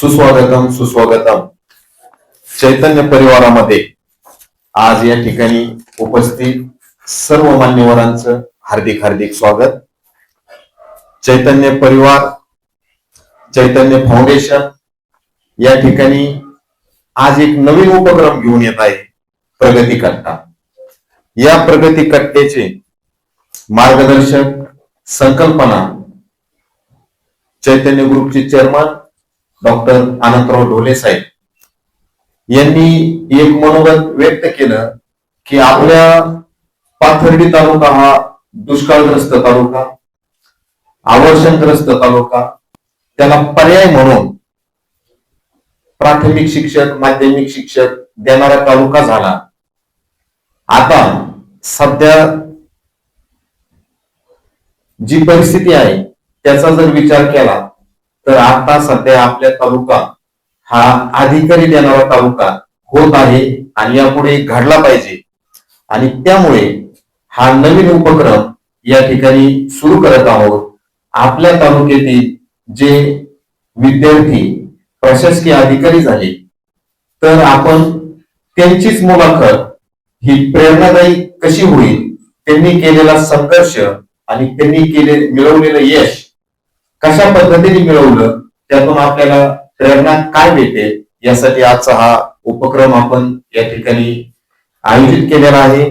सुस्वागतम सुस्वागतम. चैतन्य परिवारामध्ये आज या ठिकाणी उपस्थित सर्व मान्यवरांचं हार्दिक हार्दिक स्वागत. चैतन्य परिवार, चैतन्य फाउंडेशन या ठिकाणी आज एक नवीन उपक्रम घेऊन येत आहे, प्रगती कट्टा. या प्रगती कट्ट्याचे मार्गदर्शक, संकल्पना चैतन्य ग्रुपचे चेअरमन डॉक्टर अनंतराव ढोले साहेब यांनी एक मनोगत व्यक्त केलं की आपल्या पाथर्डी तालुका हा दुष्काळग्रस्त तालुका, आवर्षणग्रस्त तालुका, त्याला पर्याय म्हणून प्राथमिक शिक्षक, माध्यमिक शिक्षक देणारा तालुका झाला. आता सध्या जी परिस्थिती आहे त्याचा जर विचार केला तर आता सध्या आपल्या तालुका हा अधिकारी देणारा तालुका होत आहे आणि यापुढे घडला पाहिजे. आणि त्यामुळे हा नवीन उपक्रम या ठिकाणी सुरू करत आहोत. आपल्या तालुक्यातील जे विद्यार्थी प्रशासकीय अधिकारी झाले तर आपण त्यांचीच मुलाखत ही प्रेरणादायी कशी होईल, त्यांनी केलेला संघर्ष आणि त्यांनी मिळवलेलं यश कशा पद्धतीने मिळवलं, त्यातून आपल्याला प्रेरणा काय भेटेल, यासाठी आजचा हा उपक्रम आपण या ठिकाणी आयोजित केलेला आहे.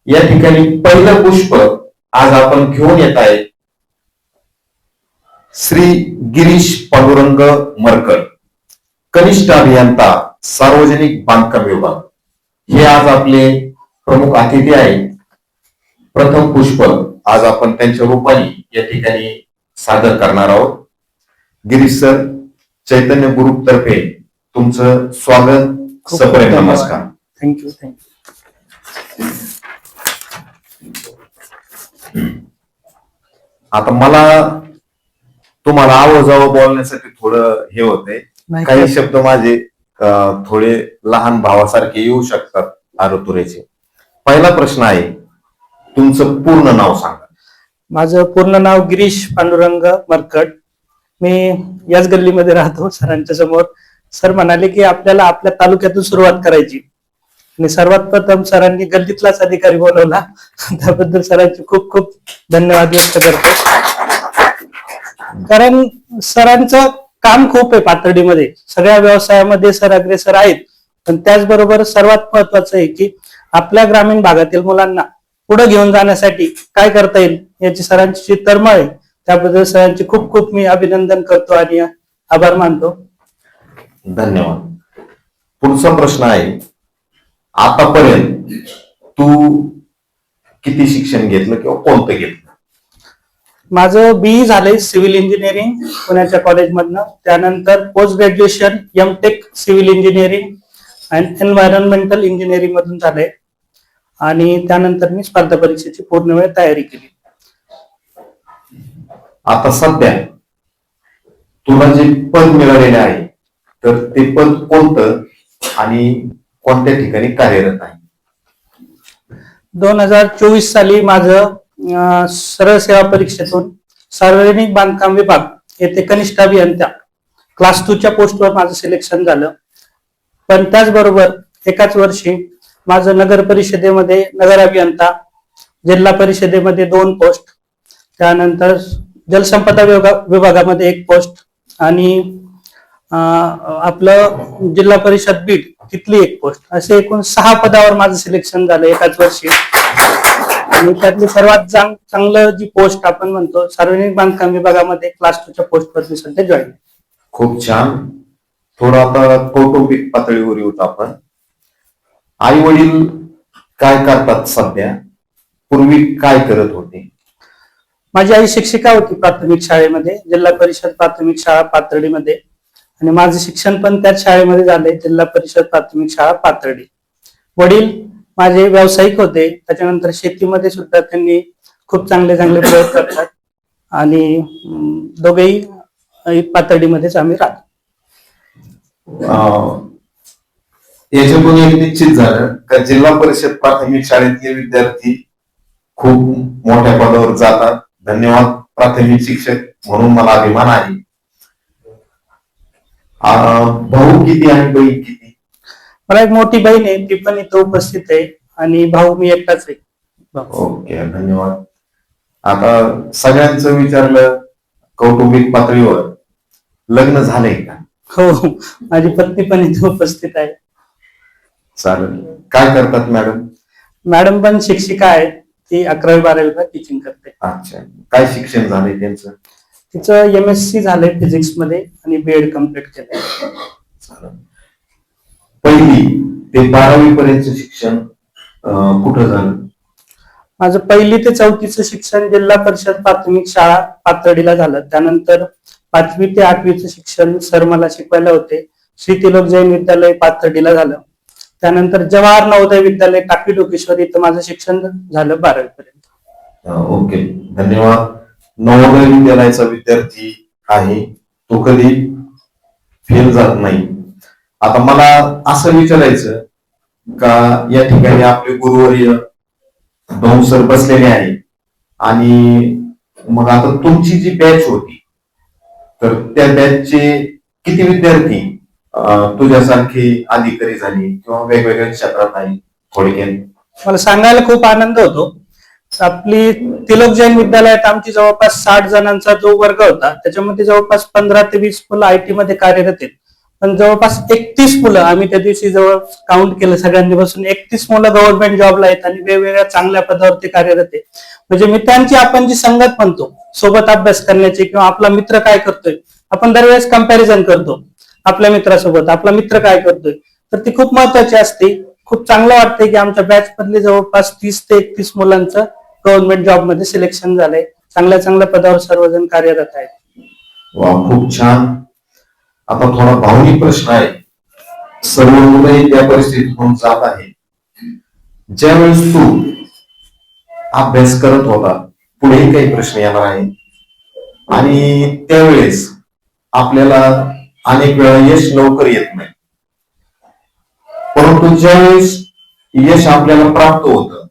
या ठिकाणी पहिलं पुष्प आज आपण घेऊन येत आहे श्री गिरीश पांडुरंग मरकड, कनिष्ठ अभियंता, सार्वजनिक बांधकाम विभाग. हे आज आपले प्रमुख अतिथी आहेत. प्रथम पुष्प आज आपण त्यांच्या रूपाने या ठिकाणी सादर करणार आहोत. गिरीश सर, चैतन्य ग्रुप तर्फे तुमचं स्वागत, सप्रेम नमस्कार. थँक्यू. आता मला तुम्हाला आवाजावं बोलण्यासाठी थोडं हे होतंय, काही शब्द माझे थोडे लहान भावासारखे येऊ शकतात आरोतुरेचे. पहिला प्रश्न आहे, तुमचं पूर्ण नाव सांगा. माझं पूर्ण नाव गिरीश पांडुरंग मरकड. मी याच गल्लीमध्ये राहतो, सरांच्या समोर. सर म्हणाले की आपल्याला आपल्या तालुक्यातून सुरुवात करायची आणि सर्वात प्रथम सरांनी गल्लीतलाच अधिकारी बोलवला. त्याबद्दल सरांचे खूप खूप धन्यवाद व्यक्त करतो. कारण सरांचं काम खूप आहे पाथर्डीमध्ये. सगळ्या व्यवसायामध्ये सर अग्रेसर आहेत, पण त्याचबरोबर सर्वात महत्वाचं आहे की आपल्या ग्रामीण भागातील मुलांना पुढे घेऊन जाण्यासाठी काय करता येईल याची सरांची तळमळ आहे. त्याबद्दल सरांचे खूप खूप मी अभिनंदन करतो आणि आभार मानतो. धन्यवाद. पुढचा प्रश्न आहे, आतापर्यंत तू किती शिक्षण घेतलं किंवा कोणतं घेतलं? माझं BE झालंय सिव्हिल इंजिनिअरिंग पुण्याच्या कॉलेजमधनं. त्यानंतर post graduation M.Tech civil engineering and environmental engineering मधून झालंय आणि त्यानंतर मी स्पर्धा परीक्षेची पूर्ण वेळ तयारी केली. आता सध्या तुला जे पद मिळालेले आहे तर ते पद कोणतं आणि कोणत्या ठिकाणी कार्यरत आहे? 2024 साली माझं सरळ सेवा परीक्षेतून सार्वजनिक बांधकाम विभाग येथे कनिष्ठ अभियंता क्लास 2च्या पोस्टवर माझं सिलेक्शन झालं. पण त्याचबरोबर एकाच वर्षी माझं नगर परिषदेमध्ये नगर अभियंता, जिल्हा परिषदेमध्ये 2 पोस्ट, त्यानंतर जलसंपदा विभागामध्ये 1 पोस्ट आणि आपलं जिल्हा परिषद बीड तिथली 1 पोस्ट, असे एकूण 6 पदावर माझं सिलेक्शन झालं एकाच वर्षी. आणि त्यातली सर्वात चांगलं जी पोस्ट आपण म्हणतो सार्वजनिक बांधकाम विभागामध्ये क्लास 2च्या पोस्टवर मी सध्या जॉईन. खूप छान. थोडं आता कौटुंबिक पातळीवर येऊत आपण. आई वडील काय करतात सध्या, पूर्वी काय करत होते? माझी आई शिक्षिका होती प्राथमिक शाळेमध्ये, जिल्हा परिषद प्राथमिक शाळा पाथर्डीमध्ये, आणि माझं शिक्षण पण त्याच शाळेमध्ये झालंय, जिल्हा परिषद प्राथमिक शाळा पाथर्डी. वडील माझे व्यावसायिक होते, त्याच्यानंतर शेतीमध्ये सुद्धा त्यांनी खूप चांगले प्रयोग करतात आणि दोघेही पाथर्डीमध्येच आम्ही राहतो. याच्यातून एक निश्चित झालं का जिल्हा परिषद प्राथमिक शाळेतले विद्यार्थी खूप मोठ्या पदावर जातात. धन्यवाद प्राथमिक शिक्षक म्हणून मला अभिमान आहे. भाऊ किती आणि बहीण किती? मला एक मोठी बहीण आहे, ती पण इथं उपस्थित आहे, आणि भाऊ मी एकटाच आहे. ओके, धन्यवाद. आता सगळ्यांचं विचारलं, कौटुंबिक पातळीवर लग्न झालंय का? हो, माझी पत्नी पण इथे उपस्थित आहे. चालेल. काय करतात मॅडम? मॅडम पण शिक्षिका आहे, ती 11वी-12वीला टीचिंग करते. अच्छा, काय शिक्षण झालंय त्यांचं? तिचं MSc झालंय फिजिक्स मध्ये आणि B.Ed कम्प्लीट केलंय. चालेल. पहिली ते 12वी पर्यंत शिक्षण कुठं झालं? माझं 1ली ते 4थीचं शिक्षण जिल्हा परिषद प्राथमिक शाळा पाथर्डीला झालं. त्यानंतर 5वी ते 8वीचं शिक्षण सर मला शिकवायला होते, श्री तिलोक जैन विद्यालय पाथर्डीला झालं. त्यानंतर जवाहर नवोदय विद्यालय टाकळी डोकेश्वर इथं माझं शिक्षण झालं 12वी पर्यंत. ओके, धन्यवाद. नवोदय विद्यालयाचा विद्यार्थी आहे, तो कधी फेल जात नाही. आता मला असं विचारायचं का, या ठिकाणी आपले गुरुवर्य भाऊ सर बसलेले आहे, आणि मग आता तुमची जी बॅच होती, तर त्या बॅचचे किती विद्यार्थी तुझ्यासारखे अधिकारी झाले किंवा वेगवेगळ्या क्षेत्रात आहे? थोडक्यात मला सांगायला खूप आनंद होतो. आपली तिलोक जैन विद्यालयात आमची जवळपास 60 जणांचा जो वर्ग होता, त्याच्यामध्ये जवळपास 15 ते 20 मुलं IT मध्ये कार्यरत आहेत. पण जवळपास 31 मुलं, आम्ही त्या दिवशी जवळ काउंट केलं सगळ्यांनी बसून, 31 मुलं गव्हर्नमेंट जॉबला आहेत आणि वेगवेगळ्या चांगल्या पदावरती कार्यरत आहे. म्हणजे मित्रांची आपण जी संगत म्हणतो, सोबत अभ्यास करण्याची, किंवा आपला मित्र काय करतोय, आपण दरवेळेस कंपॅरिझन करतो आपल्या मित्रासोबत, आपला मित्र काय करतोय, तर ती खूप महत्वाची असते. खूप चांगलं वाटतंय की आमच्या बॅच मधले जवळपास 30 ते 31 मुलांचं गव्हर्नमेंट जॉब मध्ये सिलेक्शन झालंय. चांगल्या चांगल्या पदावर सर्वजण कार्यरत आहेत. वा, खूप छान. आता थोडा भावनिक प्रश्न आहे. सर्व मुलं त्या परिस्थितीतून जात आहे. ज्यावेळेस तू अभ्यास करत होता, पुढेही काही प्रश्न येणार आहे, आणि त्यावेळेस आपल्याला अनेक वेळा यश लवकर येत नाही, परंतु ज्यावेळेस यश आपल्याला प्राप्त होतं,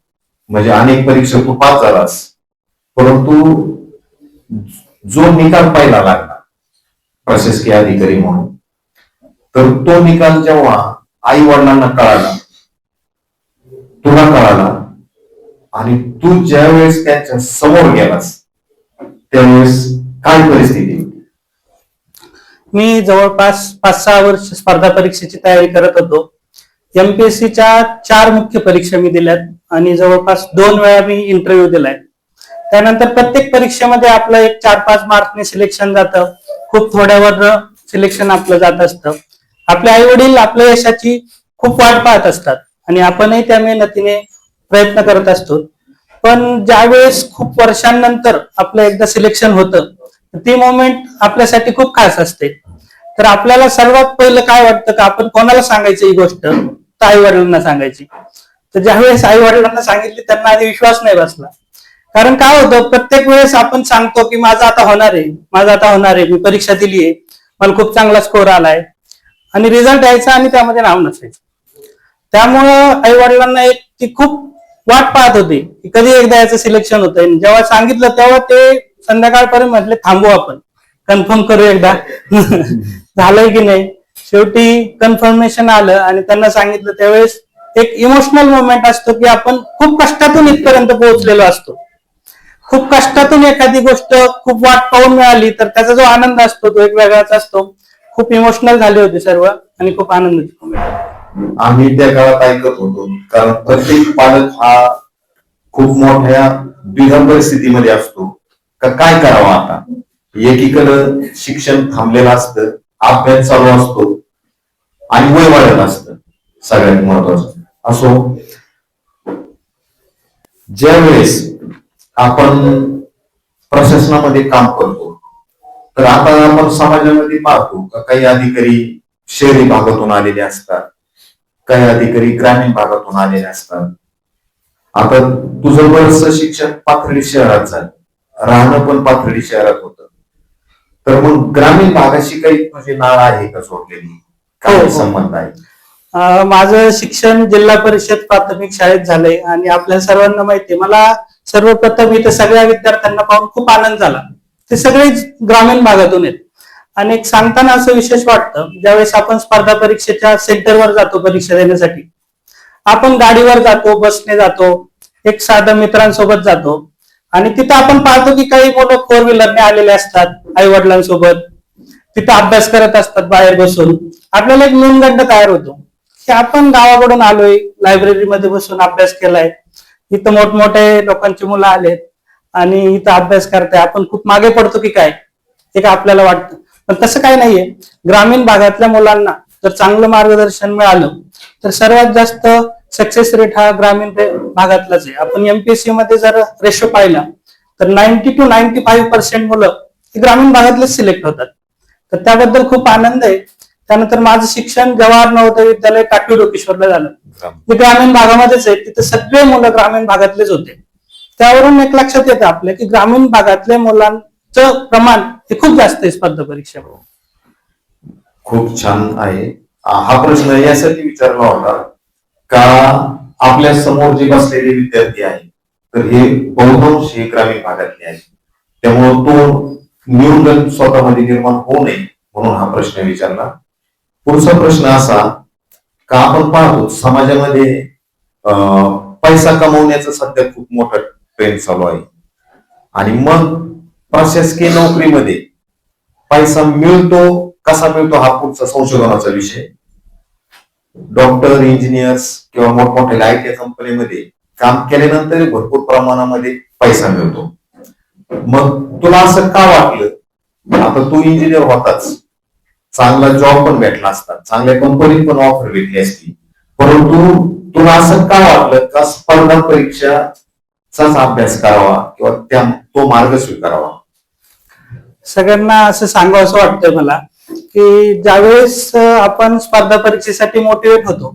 म्हणजे अनेक परीक्षा तू पास झालास, परंतु जो निकाल पाहिला लागला प्रशासकीय अधिकारी म्हणून, तर तो निकाल जेव्हा आई वडिलांना कळाला, तुला कळाला, आणि तू ज्यावेळेस त्यांच्या समोर गेलास, त्यावेळेस काय परिस्थिती होती? मी जवळपास 5-6 वर्ष स्पर्धा परीक्षेची तयारी करत होतो. MPSCच्या 4 मुख्य परीक्षा मी दिल्यात आणि जवळपास 2 वेळा मी इंटरव्ह्यू दिलाय. त्यानंतर प्रत्येक परीक्षेमध्ये आपलं एक 4-5 मार्कने सिलेक्शन जातं, खूप थोड्यावर सिलेक्शन आपलं जात असतं. आपले आई वडील आपल्या यशाची खूप वाट पाहत असतात आणि आपणही त्या मेहनतीने प्रयत्न करत असतो. पण ज्यावेळेस खूप वर्षांनंतर आपलं एकदा सिलेक्शन होतं, ती मोमेंट आपल्यासाठी खूप खास असते. तर आपल्याला सर्वात पहिलं काय वाटतं का आपण कोणाला सांगायची ही गोष्ट, तर आई वडिलांना सांगायची. तर ज्यावेळेस आई वडिलांना सांगितली, त्यांना आधी विश्वास नाही बसला. कारण काय होतं, प्रत्येक वेळेस आपण सांगतो की माझं आता होणार आहे, माझं आता होणार आहे, मी परीक्षा दिली आहे, मला खूप चांगला स्कोर आलाय, आणि रिझल्ट यायचा आणि त्यामध्ये नाव नसायचं. त्यामुळं आई वडिलांना एक ती खूप वाट पाहत होती की कधी एकदा याचं सिलेक्शन होतंय. जेव्हा सांगितलं तेव्हा ते संध्याकाळपर्यंत म्हटले थांबू, आपण कन्फर्म करू एकदा झालंय की नाही. शेवटी कन्फर्मेशन आलं आणि त्यांना सांगितलं. त्यावेळेस एक इमोशनल मोमेंट असतो की आपण खूप कष्टातून इथपर्यंत पोहोचलेलो असतो. खूप कष्टातून एखादी गोष्ट खूप वाट पाहून मिळाली तर त्याचा जो आनंद असतो तो एक वेगळाच असतो. खूप इमोशनल झाले होते सर्व आणि खूप आनंदाची मोमेंट. आम्ही त्या काळात ऐकत होतो, कारण प्रत्येक पालक हा खूप मोठ्या द्विधा परिस्थितीमध्ये असतो का काय करावं आता. एकीकडं शिक्षण थांबलेलं असतं, अभ्यास चालू असतो, आणि वय वाढत असतं. सगळ्यात महत्वाचं असो, ज्या वेळेस आपण प्रशासनामध्ये काम करतो, तर आता आपण समाजामध्ये पाहतो का काही अधिकारी शहरी भागातून आलेले असतात, काही अधिकारी ग्रामीण भागातून आलेले असतात. आता तुझं बरंचसं शिक्षण पाथर्डी शहरात झालं, राहणं पण पाथर्डी शहरात होतं, तर मग ग्रामीण भागाशी काही तुझी नाळ आहे का जोडलेली, काय संबंध आहे? माझं शिक्षण जिल्हा परिषद प्राथमिक शाळेत झालंय आणि आपल्या सर्वांना माहितीये. मला सर्वप्रथम इथे सगळ्या विद्यार्थ्यांना पाहून खूप आनंद झाला. ते सगळे ग्रामीण भागातून आहेत आणि एक सांगताना असं विशेष वाटतं, ज्यावेळेस आपण स्पर्धा परीक्षेच्या सेंटरवर जातो परीक्षा देण्यासाठी, आपण गाडीवर जातो, बसने जातो, एक साध्या मित्रांसोबत जातो आणि तिथं आपण पाहतो की काही मुलं फोर व्हीलरने आलेले असतात आई वडिलांसोबत, तिथं अभ्यास करत असतात बाहेर बसून. आपल्याला एक न्यूनगंड तयार होतो की आपण गावाकडून आलोय, लायब्ररीमध्ये बसून अभ्यास केलाय, इथं मोठमोठे लोकांची मुलं आलेत आणि इथं अभ्यास करताय, आपण खूप मागे पडतो की काय, हे का आपल्याला वाटतं. पण तसं काही नाहीये. ग्रामीण भागातल्या मुलांना जर चांगलं मार्गदर्शन मिळालं तर सर्वात जास्त सक्सेस रेट हा ग्रामीण भागातलाच आहे. आपण एमपीएससी मध्ये जर रेशो पाहिला तर 90 to 95% मुलं ही ग्रामीण भागातलेच सिलेक्ट होतात. तर त्याबद्दल खूप आनंद आहे. त्यानंतर माझं शिक्षण जवाहर नवोदय विद्यालय टाकळी डोकेश्वरला झालं, जे ग्रामीण भागामध्येच आहे. तिथे सगळे मुलं ग्रामीण भागातलेच होते. त्यावरून एक लक्षात येतं आपल्या की ग्रामीण भागातल्या मुलांचं प्रमाण हे खूप जास्त आहे स्पर्धा परीक्षेमध्ये. खूप छान आहे. हा प्रश्न यासाठी विचारला होता का आपल्या समोर जे बसलेले विद्यार्थी आहेत तर हे बहुतांश हे ग्रामीण भागातले आहेत, त्यामुळे तो न्यूनगंड स्वतःमध्ये निर्माण होऊ नये म्हणून हा प्रश्न विचारला. पुढचा प्रश्न असा का आपण पाहतो समाजामध्ये पैसा कमवण्याचं सध्या खूप मोठा ट्रेंड चालू आहे आणि मग प्रशासकीय नोकरीमध्ये पैसा मिळतो कसा मिळतो हा पुढचा संशोधनाचा विषय. डॉक्टर, इंजिनियर्स किंवा मोठमोठ्या आयटी कंपनीमध्ये काम केल्यानंतर भरपूर प्रमाणामध्ये पैसा मिळतो. मग तुला असं का वाटलं, आता तू इंजिनियर होताच, चांगला जॉब पण भेटला असता, चांगल्या कंपनीत पण ऑफर भेटली असती, परंतु तुला असं का वाटलं का स्पर्धा परीक्षाचाच अभ्यास करावा किंवा तो मार्ग स्वीकारावा? सगळ्यांना असं सांगावं असं वाटतंय मला की ज्यावेळेस आपण स्पर्धा परीक्षेसाठी मोटिवेट होतो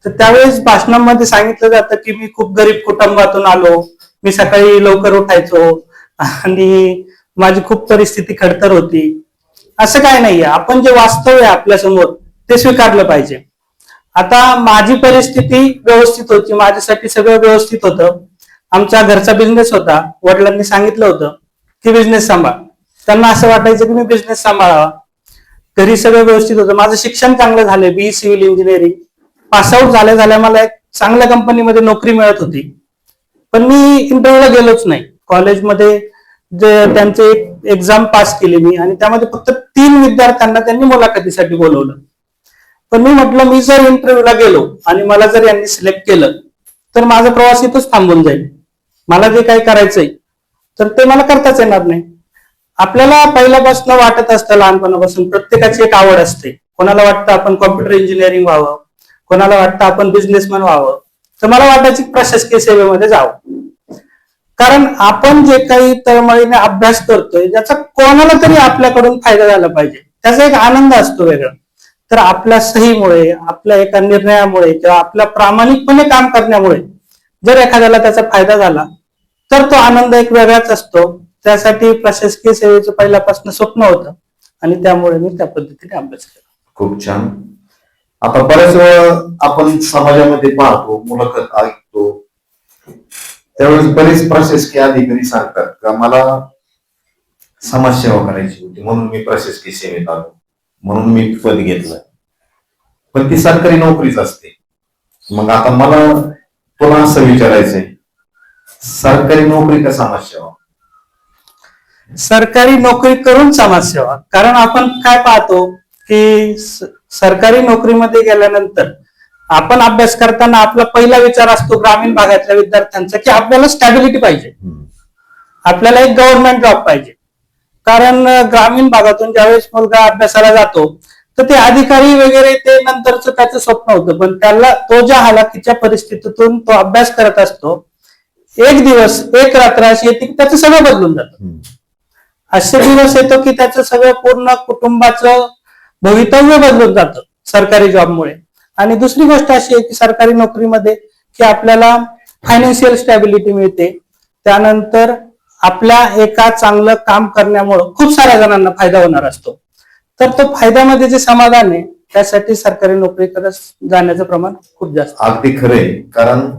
तर त्यावेळेस भाषणांमध्ये सांगितलं जातं की मी खूप गरीब कुटुंबातून आलो, मी सकाळी लवकर उठायचो आणि माझी खूप परिस्थिती खडतर होती. असं काय नाहीये. आपण जे वास्तव आहे आपल्या समोर ते स्वीकारलं पाहिजे. आता माझी परिस्थिती व्यवस्थित होती, माझ्यासाठी सगळं व्यवस्थित होतं. आमचा घरचा बिझनेस होता, वडिलांनी सांगितलं होतं की बिझनेस सांभाळ. त्यांना असं वाटायचं की मी बिझनेस सांभाळावा. घरी सगळं व्यवस्थित होतं. माझं शिक्षण चांगलं झालं, बीई सिव्हिल इंजिनिअरिंग पासआउट झाल्या मला एक चांगल्या कंपनीमध्ये नोकरी मिळत होती. पण मी इंटरव्ह्यूला गेलोच नाही. कॉलेजमध्ये जे त्यांचे एक एक्झाम पास केली मी आणि त्यामध्ये फक्त 3 विद्यार्थ्यांना त्यांनी मुलाखतीसाठी बोलवलं. पण मी म्हटलं मी जर इंटरव्ह्यूला गेलो आणि मला जर यांनी सिलेक्ट केलं तर माझा प्रवास इथंच थांबून जाईल. मला जे काही करायचंय तर ते मला करताच येणार नाही. आपल्याला पहिल्यापासून वाटत असतं, लहानपणापासून प्रत्येकाची एक आवड असते. कोणाला वाटतं आपण कॉम्प्युटर इंजिनिअरिंग व्हावं, कोणाला वाटतं आपण बिझनेसमॅन व्हावं. तर मला वाटायची प्रशासकीय सेवेमध्ये जावं, कारण आपण जे काही तळमळीने अभ्यास करतोय ज्याचा कोणाला तरी आपल्याकडून फायदा झाला पाहिजे, त्याचा एक आनंद असतो वेगळा. तर आपल्या सहीमुळे, आपल्या एका निर्णयामुळे किंवा आपल्या प्रामाणिकपणे काम करण्यामुळे जर एखाद्याला त्याचा फायदा झाला तर तो आनंद एक वेगळाच असतो. त्यासाठी प्रशासकीय सेवेचं पहिल्यापासून स्वप्न होतं आणि त्यामुळे मी त्या पद्धतीने अभ्यास केला. खूप छान. आता बऱ्याच वेळा आपण समाजामध्ये पाहतो, मुलाखत ऐकतो, त्यावेळेस बरेच प्रशासकीय अधिकारी सांगतात का मला समाजसेवा करायची होती म्हणून मी प्रशासकीय सेवेत आलो, म्हणून मी पद घेतलं. पण ती सरकारी नोकरीच असते. मग आता मला तुला असं विचारायचंय, सरकारी नोकरी का समाजसेवा? सरकारी नोकरी करून समाजसेवा. कारण आपण काय पाहतो की सरकारी नोकरीमध्ये गेल्यानंतर आपण अभ्यास करताना आपला पहिला विचार असतो ग्रामीण भागातल्या विद्यार्थ्यांचा की आपल्याला स्टॅबिलिटी पाहिजे, आपल्याला एक गव्हर्नमेंट जॉब पाहिजे. कारण ग्रामीण भागातून ज्यावेळेस मुलगा अभ्यासाला जातो तर ते अधिकारी वगैरे ते नंतरच त्याचं स्वप्न होतं, पण त्याला तो ज्या हालाकीच्या परिस्थितीतून तो अभ्यास करत असतो, एक दिवस एक रात्र अशी येते की त्याचं सगळं बदलून जातं. असे दिवस येतो की त्याचं सगळं पूर्ण कुटुंबाचं भवितव्य बदलून जातं सरकारी जॉबमुळे. आणि दुसरी गोष्ट अशी आहे की सरकारी नोकरीमध्ये की आपल्याला फायनान्शियल स्टॅबिलिटी मिळते. त्यानंतर आपल्या एका चांगलं काम करण्यामुळं खूप साऱ्या जणांना फायदा होणार असतो. तर तो फायद्यामध्ये जे समाधान आहे त्यासाठी सरकारी नोकरीकडे जाण्याचं प्रमाण खूप जास्त. अगदी खरंय. कारण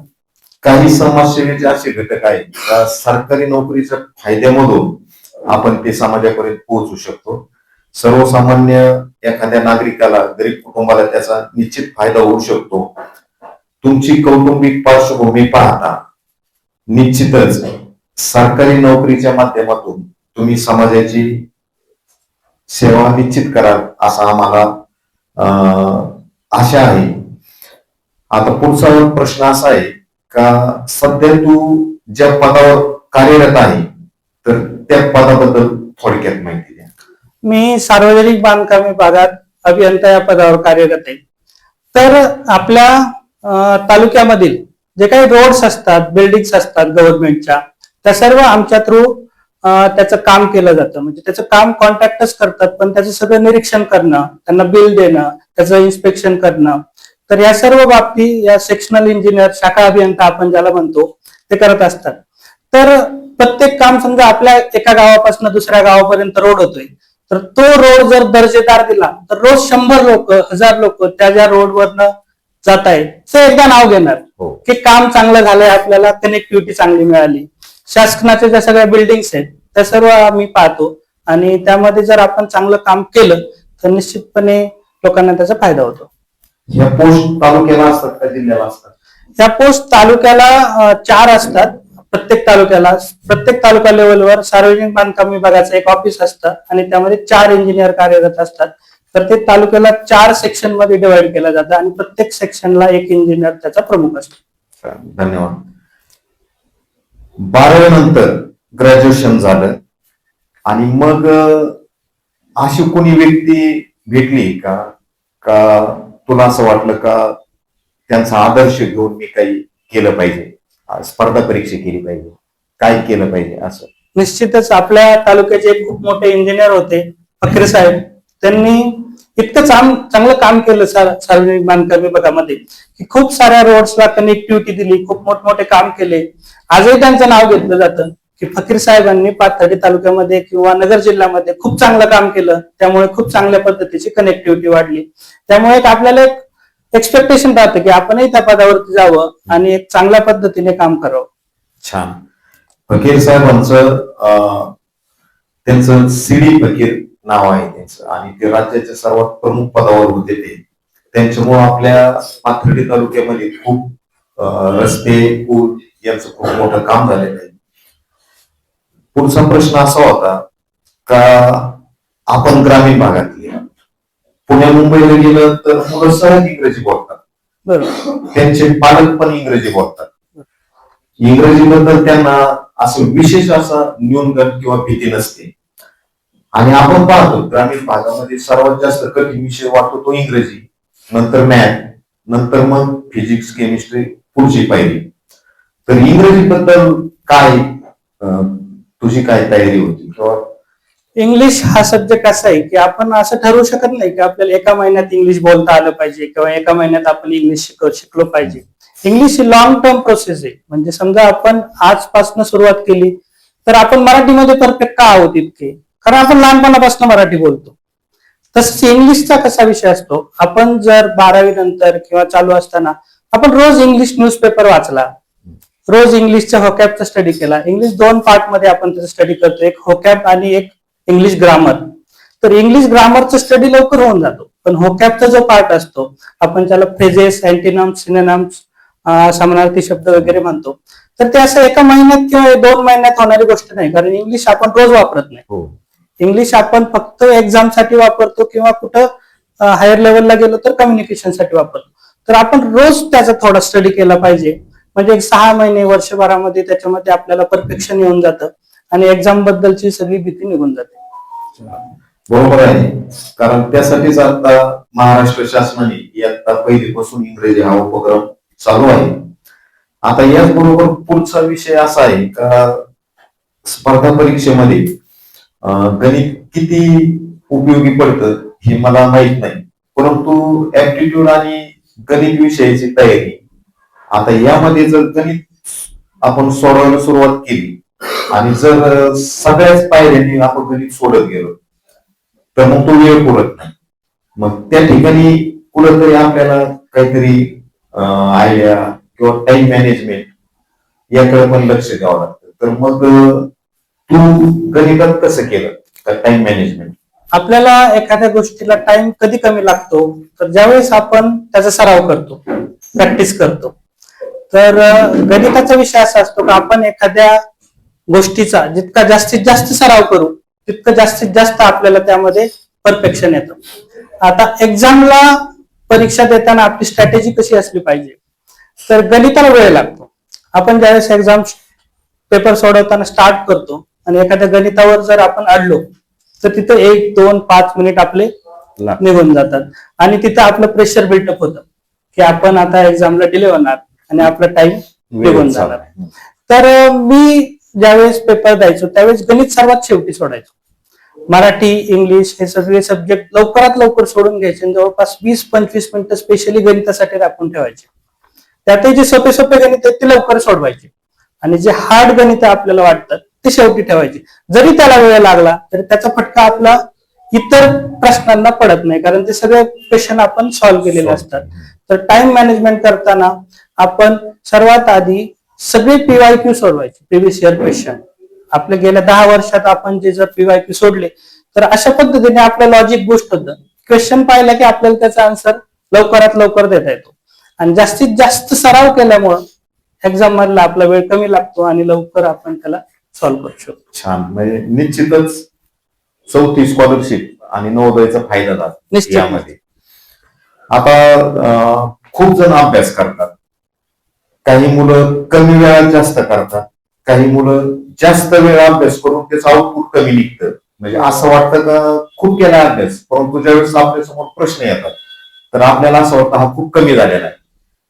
काही समाजसेवेचे असे घटक आहेत सरकारी नोकरीच्या फायद्यामधून आपण ते समाजापर्यंत पोहोचू शकतो. सर्वसामान्य एखाद्या नागरिकाला, गरीब कुटुंबाला त्याचा निश्चित फायदा होऊ शकतो. तुमची कौटुंबिक पार्श्वभूमी पाहता निश्चितच सरकारी नोकरीच्या माध्यमातून तुम्ही समाजाची सेवा निश्चित कराल असा आम्हाला आशा आहे. आता पुढचा प्रश्न असा आहे का सध्या तू ज्या पदावर कार्यरत आहे तर त्या पदाबद्दल थोडक्यात माहिती द्या. मी सार्वजनिक बांधकाम विभागात अभियंता या पदावर कार्यरत आहे. तर आपल्या तालुक्यामधील जे काही रोड्स असतात, बिल्डिंग्स असतात गव्हर्नमेंटच्या, त्या सर्व आमच्या थ्रू त्याचं काम केलं जातं. म्हणजे त्याचं काम कॉन्ट्रॅक्टर्स करतात, पण त्याचं सगळं निरीक्षण करणं, त्यांना बिल देणं, त्याचं इन्स्पेक्शन करणं, तर या सर्व बाबती या सेक्शनल इंजिनियर, शाखा अभियंता आपण ज्याला म्हणतो, ते करत असतात. तर प्रत्येक काम समजा आपल्या एका गावापासून दुसऱ्या गावापर्यंत रोड होतोय, तर तो रोड जर दर्जेदार दिला तर रोज 100 लोक, 1000 लोक त्या ज्या रोडवरनं जात आहेत ते एकदा नाव घेणार की काम चांगलं झालंय, आपल्याला कनेक्टिव्हिटी चांगली मिळाली. शासनाच्या ज्या सगळ्या बिल्डिंग्स आहेत त्या सर्व आम्ही पाहतो आणि त्यामध्ये जर आपण चांगलं काम केलं तर निश्चितपणे लोकांना त्याचा फायदा होतो. या पोस्ट तालुक्याला असतात का जिल्ह्याला असतात? या पोस्ट तालुक्याला 4 असतात. प्रत्येक तालुका लेवलवर सार्वजनिक बांधकाम विभागाचं एक ऑफिस असतं आणि त्यामध्ये 4 इंजिनियर कार्यरत असतात. तर ते तालुक्याला 4 सेक्शन मध्ये डिवाइड केलं जातं आणि प्रत्येक सेक्शनला एक इंजिनियर त्याचा प्रमुख असतो. धन्यवाद. 12वी नंतर ग्रॅज्युएशन झालं आणि मग अशी कोणी व्यक्ती भेटली का का तुला असं वाटलं का त्यांचा आदर्श घेऊन मी काही केलं पाहिजे, स्पर्धा परीक्षा केली पाहिजे, काय केलं पाहिजे असं? निश्चितच आपल्या तालुक्याचे एक खूप मोठे इंजिनियर होते फकीर साहेब. त्यांनी इतकं चांगलं काम केलं सार्वजनिक बांधकाम विभागामध्ये की खूप साऱ्या रोड्सला कनेक्टिव्हिटी दिली, खूप मोठमोठे काम केले. आजही त्यांचं नाव घेतलं जातं की फकीर साहेबांनी पाथर्डी तालुक्यामध्ये किंवा नगर जिल्ह्यामध्ये खूप चांगलं काम केलं, त्यामुळे खूप चांगल्या पद्धतीची कनेक्टिव्हिटी वाढली. त्यामुळे आपल्याला एक एक्सपेक्टेशन राहतं की आपणही त्या पदावरती जावं आणि एक चांगल्या पद्धतीने काम करावं. छान. फकीर साहेबांचं त्यांचं सीडी फकीर नाव आहे त्यांचं आणि ते राज्याच्या सर्वात प्रमुख पदावर होते. त्यांच्यामुळे आपल्या पाथर्डी तालुक्यामध्ये खूप रस्ते, पूल यांचं खूप मोठं काम झालेलं आहे. पुढचा प्रश्न असा होता का आपण ग्रामीण भागातले, पुण्या मुंबईला गेलं तर मुलं सहज इंग्रजी बोलतात, बरोबर, त्यांचे पालक पण इंग्रजी बोलतात. इंग्रजीबद्दल त्यांना असं विशेष असा न्यूनगंड किंवा भीती नसते. आणि आपण पाहतो ग्रामीण भागामध्ये सर्वात जास्त कठीण विषय वाटतो तो इंग्रजी, नंतर मॅथ, नंतर मग फिजिक्स, केमिस्ट्री पुढची पाहिली. तर इंग्रजी बद्दल काय तुझी काय तयारी होती? किंवा इंग्लिश हा सब्जेक्ट असा आहे की आपण असं ठरवू शकत नाही की आपल्याला एका महिन्यात इंग्लिश बोलता आलं पाहिजे किंवा एका महिन्यात आपण इंग्लिश शिकलो पाहिजे. इंग्लिश ही लॉंग टर्म प्रोसेस आहे. म्हणजे समजा आपण आजपासून सुरुवात केली तर आपण मराठीमध्ये परफेक्ट का आहोत इतके, कारण आपण लहानपणापासून मराठी बोलतो. तसंच इंग्लिशचा कसा विषय असतो, आपण जर 12वी नंतर किंवा चालू असताना आपण रोज इंग्लिश न्यूजपेपर वाचला, रोज इंग्लिशच्या होकॅबचा स्टडी केला. इंग्लिश 2 पार्ट मध्ये आपण त्याचा स्टडी करतो, एक होकॅब आणि एक इंग्लिश ग्रामर. तर इंग्लिश ग्रामरचा स्टडी लवकर होऊन जातो, पण होकॅबचा जो पार्ट असतो आपण त्याला फ्रेजेस, अँटिनम्स, सिनोनिम्स, समानार्थी शब्द वगैरे म्हणतो, तर ते असं एका महिन्यात किंवा 2 महिन्यात होणारी गोष्ट नाही, कारण इंग्लिश आपण रोज वापरत नाही. इंग्लिश आपण फक्त एक्झाम साठी वापरतो किंवा कुठं हायर लेवलला गेलो तर कम्युनिकेशन साठी वापरतो. तर आपण रोज त्याचा थोडा स्टडी केला पाहिजे. म्हणजे 6 महिने, वर्षभरामध्ये त्याच्यामध्ये आपल्याला परफेक्शन येऊन जातं आणि एक्झाम बद्दलची सगळी भीती निघून जाते. बरोबर आहे, कारण त्यासाठीच आता महाराष्ट्र शासनाने इयत्ता पहिलीपासून इंग्रजी हा उपक्रम चालू आहे. आता याचबरोबर पुढचा विषय असा आहे का स्पर्धा परीक्षेमध्ये गणित किती उपयोगी पडतं हे मला माहित नाही, परंतु ऍप्टिट्यूड आणि गणित विषयाची तयारी, आता यामध्ये जर गणित आपण सोडवायला सुरुवात केली आणि जर सगळ्याच पायऱ्यांनी आपण गणित सोडत गेलो तर मग तो वेळ पुरत नाही. मग त्या ठिकाणी कुठंतरी आपल्याला काहीतरी आयडिया किंवा टाइम मॅनेजमेंट याकडे पण लक्ष द्यावं लागतं. तर मग तू गणितात कसं केलं टाइम मॅनेजमेंट? आपल्याला एखाद्या गोष्टीला टाइम कधी कमी लागतो तर ज्यावेळेस आपण त्याचा सराव करतो, प्रॅक्टिस करतो. तर गणिताचा विषय असा असतो की आपण एखाद्या गोष्टीचा जितका जास्तीत जास्त सराव करू तितकं जास्तीत जास्त आपल्याला त्यामध्ये परफेक्शन येतं. आता एक्झामला परीक्षा देताना आपली स्ट्रॅटेजी कशी असली पाहिजे, तर गणिताला वेळ लागतो. आपण ज्यावेळेस एक्झाम पेपर सोडवताना स्टार्ट करतो आणि एखाद्या गणितावर जर आपण अडलो तर तिथं 1, 2, 5 मिनिट आपले निघून जातात आणि तिथं आपलं प्रेशर बिल्टअप होतं की आपण आता एक्झामला डिले होणार आणि आपला टाइम निघून जाणार. तर मी ज्यावेळेस पेपर द्यायचो त्यावेळेस गणित सर्वात शेवटी सोडायचो. मराठी, इंग्लिश हे सगळे सब्जेक्ट लवकरात लवकर सोडून घ्यायचे आणि जवळपास 20-25 मिनिटं स्पेशली गणितासाठी राखून ठेवायचे. त्यातही जे सोपे सोपे गणित आहेत ते लवकर सोडवायचे आणि जे हार्ड गणित आपल्याला वाटतात ते शेवटी ठेवायचे. जरी त्याला वेळ लागला तरी त्याचा फटका आपला इतर प्रश्नांना पडत नाही, कारण ते सगळे क्वेश्चन आपण सॉल्व्ह केलेले असतात. तर टाइम मॅनेजमेंट करताना आपण सर्वात आधी सगळे पीवायक्यू सोडवायचे, प्रिव्हियस इयर क्वेश्चन. आपल्या गेल्या 10 वर्षात आपण जे जर पीवायक्यू सोडले तर अशा पद्धतीने आपलं लॉजिक बूस्ट होतं. क्वेश्चन पाहिला की आपल्याला त्याचा आन्सर लवकरात लवकर देता येतो आणि जास्तीत जास्त सराव केल्यामुळं एक्झाम मधला आपला वेळ कमी लागतो आणि लवकर आपण त्याला सॉल्व्ह करू शकतो. छान. म्हणजे निश्चितच 34 स्कॉलरशिप आणि नवोदयचा फायदा झाला निश्चित. यामध्ये. आता खूप जण अभ्यास करतात, काही मुलं कमी वेळात जास्त करतात, काही मुलं जास्त वेळ अभ्यास करून त्याचं आउटपुट कमी निघतं. म्हणजे असं वाटतं का खूप केला अभ्यास, परंतु ज्यावेळेस आपल्यासमोर प्रश्न येतात तर आपल्याला असं वाटतं हा खूप कमी झालेला आहे.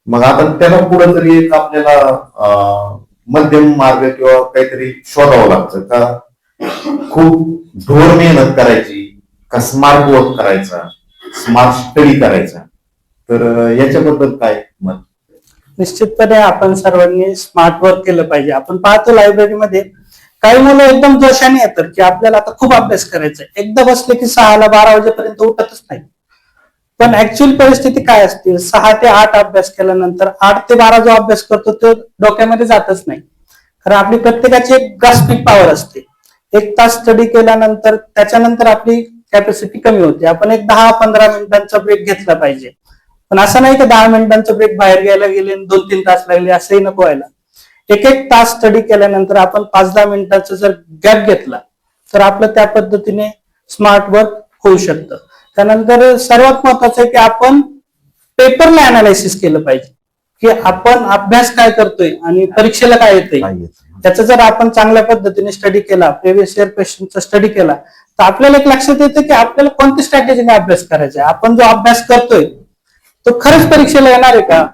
मग आता त्याला पुढे तरी एक आपल्याला मध्यम मार्ग किंवा काहीतरी शोधावं लागतं का खूप ढोर मेहनत करायची का स्मार्ट वर्क करायचा, स्मार्ट स्टडी करायचा. तर याच्याबद्दल काय मत? निश्चितपणे आपण सर्वांनी स्मार्ट वर्क केलं पाहिजे. आपण पाहतो लायब्ररीमध्ये काही मुलं एकदम जोशाने येतात की आपल्याला आता खूप अभ्यास करायचा आहे, एकदा बसले की 6-12 वाजेपर्यंत उठतच नाही. पण ऍक्च्युअल परिस्थिती काय असते, 6 ते 8 अभ्यास केल्यानंतर 8 ते 12 जो अभ्यास करतो तो डोक्यामध्ये जातच नाही. कारण आपली प्रत्येकाची एक ग्रास्पिंग पॉवर असते. 1 तास स्टडी केल्यानंतर त्याच्यानंतर आपली कॅपॅसिटी कमी होते. आपण एक 10-15 मिनिटांचा ब्रेक घेतला पाहिजे. पण असं नाही की 10 मिनिटांचा ब्रेक बाहेर घ्यायला गेले 2-3 तास लागले, असंही नको व्हायला. 1-1 तास स्टडी केल्यानंतर आपण 5-10 मिनिटाचा जर गॅप घेतला तर आपलं त्या पद्धतीने स्मार्ट वर्क होऊ शकतं. त्यानंतर सर्वात महत्वाचं आहे की आपण पेपरला अनालिसिस केलं पाहिजे की आपण अभ्यास काय करतोय आणि परीक्षेला काय येतंय. त्याचा जर आपण चांगल्या पद्धतीने स्टडी केला, प्रिव्हियस इयर क्वेश्चनचा स्टडी केला तर आपल्याला एक लक्षात येतं की आपल्याला कोणत्या स्ट्रॅटेजीने अभ्यास करायचा आहे. आपण जो अभ्यास करतोय तो खरंच परीक्षेला येणार आहे का.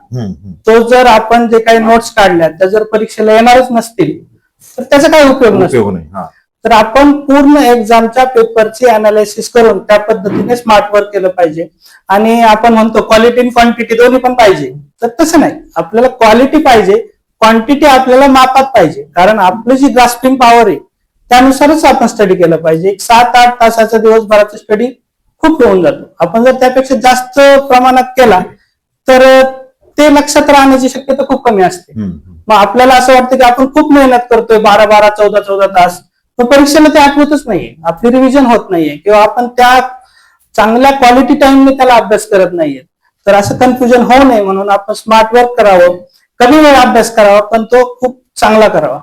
तो जर आपण जे काही नोट्स काढल्या त्या जर परीक्षेला येणारच नसतील तर त्याचा काय उपयोग नसतो. तर आपण पूर्ण एक्झामच्या पेपरची अनालिसिस करून त्या पद्धतीने स्मार्ट वर्क केलं पाहिजे. आणि आपण म्हणतो क्वालिटी आणि क्वांटिटी दोन्ही पण पाहिजे, तर तसं नाही. आपल्याला क्वालिटी पाहिजे, क्वांटिटी आपल्याला मापात पाहिजे. कारण आपली जी ग्रास्पिंग पॉवर आहे त्यानुसारच आपण स्टडी केलं पाहिजे. एक 7-8 तासाचा दिवसभराचा स्टडी खूप होऊन जातो. आपण जर त्यापेक्षा जास्त प्रमाणात केला तर ते लक्षात राहण्याची शक्यता खूप कमी असते. मग आपल्याला असं वाटतं की आपण खूप मेहनत करतोय 12-12, 14-14 तास, पण परीक्षेला ते आठवतच नाहीये, आपली रिव्हिजन होत नाहीये किंवा आपण त्या चांगल्या क्वालिटी टाइमने त्याला अभ्यास करत नाहीये. तर असं कन्फ्युजन होऊ नये म्हणून आपण स्मार्ट वर्क करावं, कमी वेळ अभ्यास करावा पण तो खूप चांगला करावा.